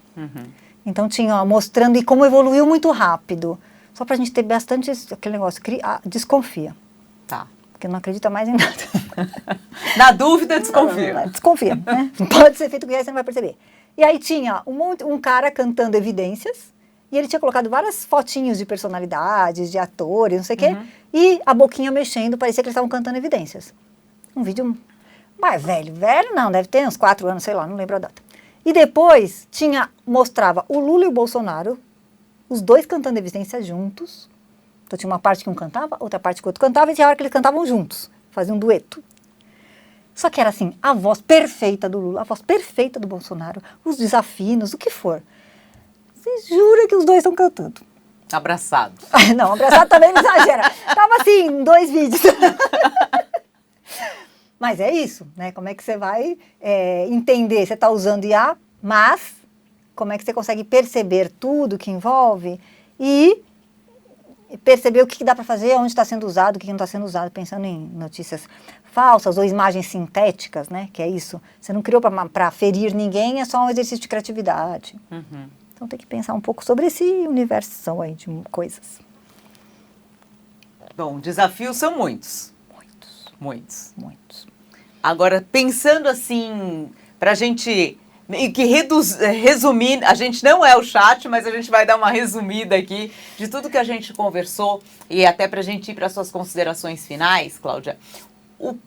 Então, tinha mostrando e como evoluiu muito rápido. Só para a gente ter bastante aquele negócio, desconfia. Tá. Porque não acredita mais em nada. Na dúvida, desconfia. Desconfia, né? Pode ser feito com IA, você não vai perceber. E aí tinha um cara cantando evidências, e ele tinha colocado várias fotinhos de personalidades, de atores, não sei o quê, e a boquinha mexendo, parecia que eles estavam cantando evidências. Um vídeo mais velho não, deve ter uns 4 anos, sei lá, não lembro a data. E depois mostrava o Lula e o Bolsonaro, os dois cantando evidências juntos. Então tinha uma parte que um cantava, outra parte que o outro cantava, e tinha a hora que eles cantavam juntos, faziam um dueto. Só que era assim, a voz perfeita do Lula, a voz perfeita do Bolsonaro, os desafinos, o que for. Você jura que os dois estão cantando? Abraçados. Não, abraçado também não exagera. Tava assim, em 2 vídeos. Mas é isso, né? Como é que você vai entender? Você está usando IA, mas como é que você consegue perceber tudo que envolve e perceber o que dá para fazer, onde está sendo usado, o que não está sendo usado, pensando em notícias falsas ou imagens sintéticas, né? Que é isso. Você não criou para ferir ninguém, é só um exercício de criatividade. Uhum. Então tem que pensar um pouco sobre esse universo aí de coisas. Bom, desafios são muitos. Muitos. Muitos. Muitos. Agora, pensando assim, para a gente meio que resumir, a gente não é o chat, mas a gente vai dar uma resumida aqui de tudo que a gente conversou e até para a gente ir para suas considerações finais, Cláudia.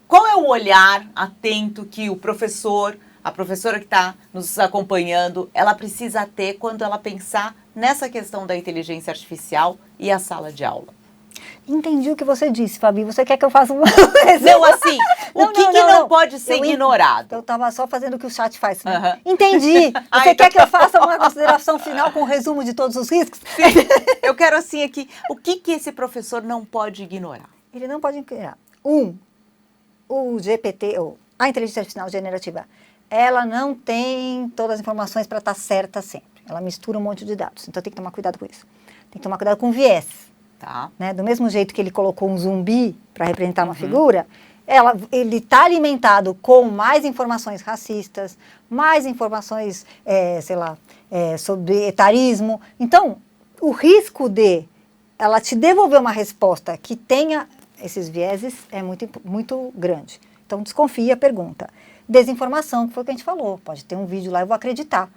Qual é o olhar atento que o professor, a professora que está nos acompanhando, ela precisa ter quando ela pensar nessa questão da inteligência artificial e a sala de aula? Entendi o que você disse, Fabi. Você quer que eu faça uma... Não, assim, o que não pode ser ignorado? Eu estava só fazendo o que o chat faz. Né? Uhum. Entendi. Você quer que eu faça uma consideração final com um resumo de todos os riscos? Sim. Eu quero assim aqui, o que esse professor não pode ignorar? Ele não pode ignorar. O GPT, ou a inteligência artificial generativa, ela não tem todas as informações para estar certa sempre. Ela mistura um monte de dados. Então tem que tomar cuidado com isso. Tem que tomar cuidado com viés. Tá. Né? Do mesmo jeito que ele colocou um zumbi para representar uma figura, ele está alimentado com mais informações racistas, mais informações, sobre etarismo. Então, o risco de ela te devolver uma resposta que tenha esses vieses é muito, muito grande. Então, desconfia, pergunta. Desinformação, que foi o que a gente falou. Pode ter um vídeo lá, eu vou acreditar.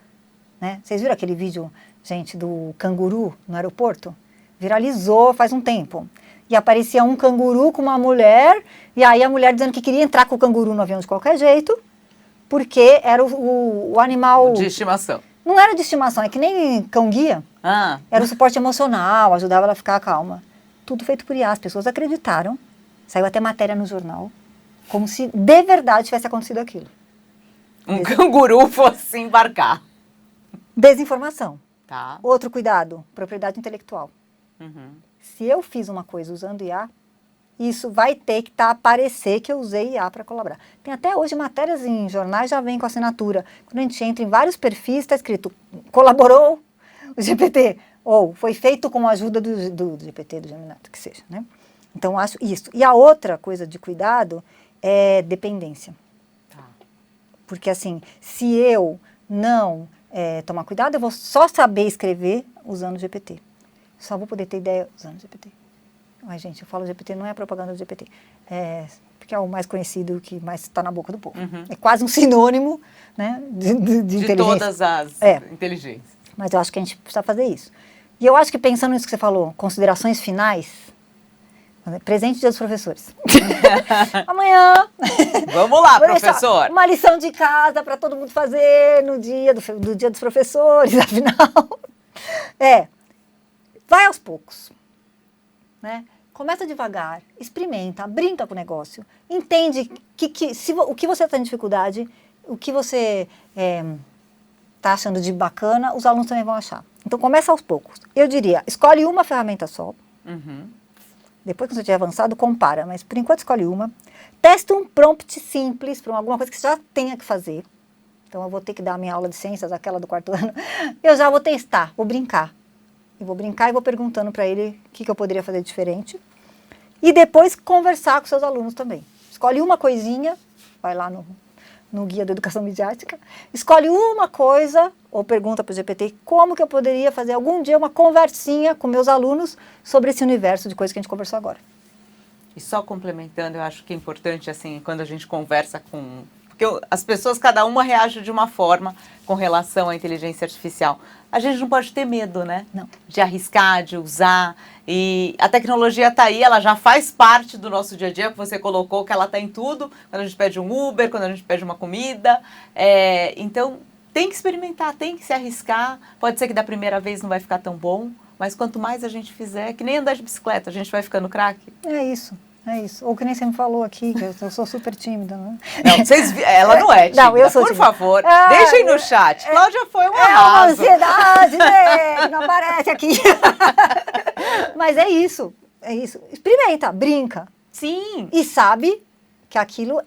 Né? Vocês viram aquele vídeo, gente, do canguru no aeroporto? Viralizou faz um tempo. E aparecia um canguru com uma mulher, e aí a mulher dizendo que queria entrar com o canguru no avião de qualquer jeito, porque era o animal... De estimação. Não era de estimação, é que nem cão-guia. Ah. Era o suporte emocional, ajudava ela a ficar calma. Tudo feito por IA, as pessoas acreditaram. Saiu até matéria no jornal, como se de verdade tivesse acontecido aquilo. Um canguru fosse embarcar. Desinformação. Tá. Outro cuidado, propriedade intelectual. Uhum. Se eu fiz uma coisa usando IA, isso vai ter que aparecer que eu usei IA para colaborar. Tem até hoje matérias em jornais, já vem com assinatura. Quando a gente entra em vários perfis, está escrito, colaborou o GPT, ou foi feito com a ajuda do GPT, do Gemini, que seja, né? Então, acho isso. E a outra coisa de cuidado é dependência. Tá. Porque, assim, se eu não tomar cuidado, eu vou só saber escrever usando o GPT. Só vou poder ter ideia usando o GPT. Mas, gente, eu falo GPT, não é propaganda do GPT. Porque é o mais conhecido, que mais está na boca do povo. Uhum. É quase um sinônimo, né, de inteligência. Todas as inteligências. Mas eu acho que a gente precisa fazer isso. E eu acho que pensando nisso que você falou, considerações finais, presente dia dos professores. Amanhã. Vamos lá, professor. Uma lição de casa para todo mundo fazer no dia do dia dos professores, afinal. Vai aos poucos, né? Começa devagar, experimenta, brinca com o negócio, entende o que você está em dificuldade, o que você está achando de bacana, os alunos também vão achar. Então, começa aos poucos. Eu diria, escolhe uma ferramenta só. Uhum. Depois que você tiver avançado, compara. Mas, por enquanto, escolhe uma. Testa um prompt simples para alguma coisa que você já tenha que fazer. Então, eu vou ter que dar a minha aula de ciências, aquela do quarto ano. Eu já vou testar, vou brincar. Eu vou brincar e vou perguntando para ele o que eu poderia fazer diferente. E depois conversar com seus alunos também. Escolhe uma coisinha, vai lá no Guia da Educação Midiática, escolhe uma coisa, ou pergunta para o GPT como que eu poderia fazer algum dia uma conversinha com meus alunos sobre esse universo de coisas que a gente conversou agora. E só complementando, eu acho que é importante, assim, quando a gente conversa com... Porque as pessoas, cada uma reage de uma forma com relação à inteligência artificial. A gente não pode ter medo, né? Não. De arriscar, de usar. E a tecnologia está aí, ela já faz parte do nosso dia a dia, que você colocou que ela está em tudo. Quando a gente pede um Uber, quando a gente pede uma comida. Então, tem que experimentar, tem que se arriscar. Pode ser que da primeira vez não vai ficar tão bom, mas quanto mais a gente fizer, que nem andar de bicicleta, a gente vai ficando craque. É isso. Ou que nem você me falou aqui, que eu sou super tímida, né? Não, ela não é tímida. Não, eu sou tímida. Por favor, deixem no chat. Cláudia foi um arraso. É uma ansiedade, né? Não aparece aqui. Mas é isso. Experimenta, brinca. Sim. E sabe que aquilo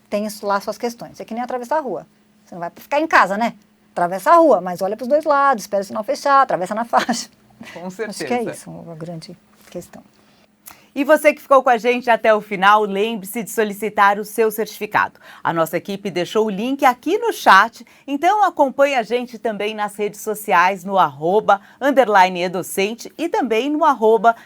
tem lá suas questões. É que nem atravessar a rua. Você não vai ficar em casa, né? Atravessa a rua, mas olha para os dois lados, espera o sinal fechar, atravessa na faixa. Com certeza. Acho que é isso, uma grande... questão. E você que ficou com a gente até o final, lembre-se de solicitar o seu certificado. A nossa equipe deixou o link aqui no chat, então acompanhe a gente também nas redes sociais no @_edocente e também no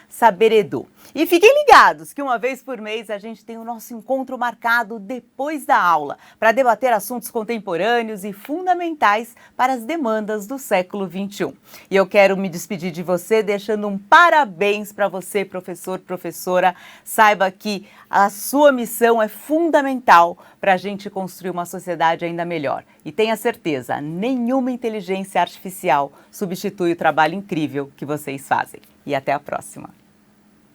@saberedu. E fiquem ligados que uma vez por mês a gente tem o nosso encontro marcado depois da aula, para debater assuntos contemporâneos e fundamentais para as demandas do século XXI. E eu quero me despedir de você deixando um parabéns para você, professor, professora. Saiba que a sua missão é fundamental para a gente construir uma sociedade ainda melhor. E tenha certeza, nenhuma inteligência artificial substitui o trabalho incrível que vocês fazem. E até a próxima!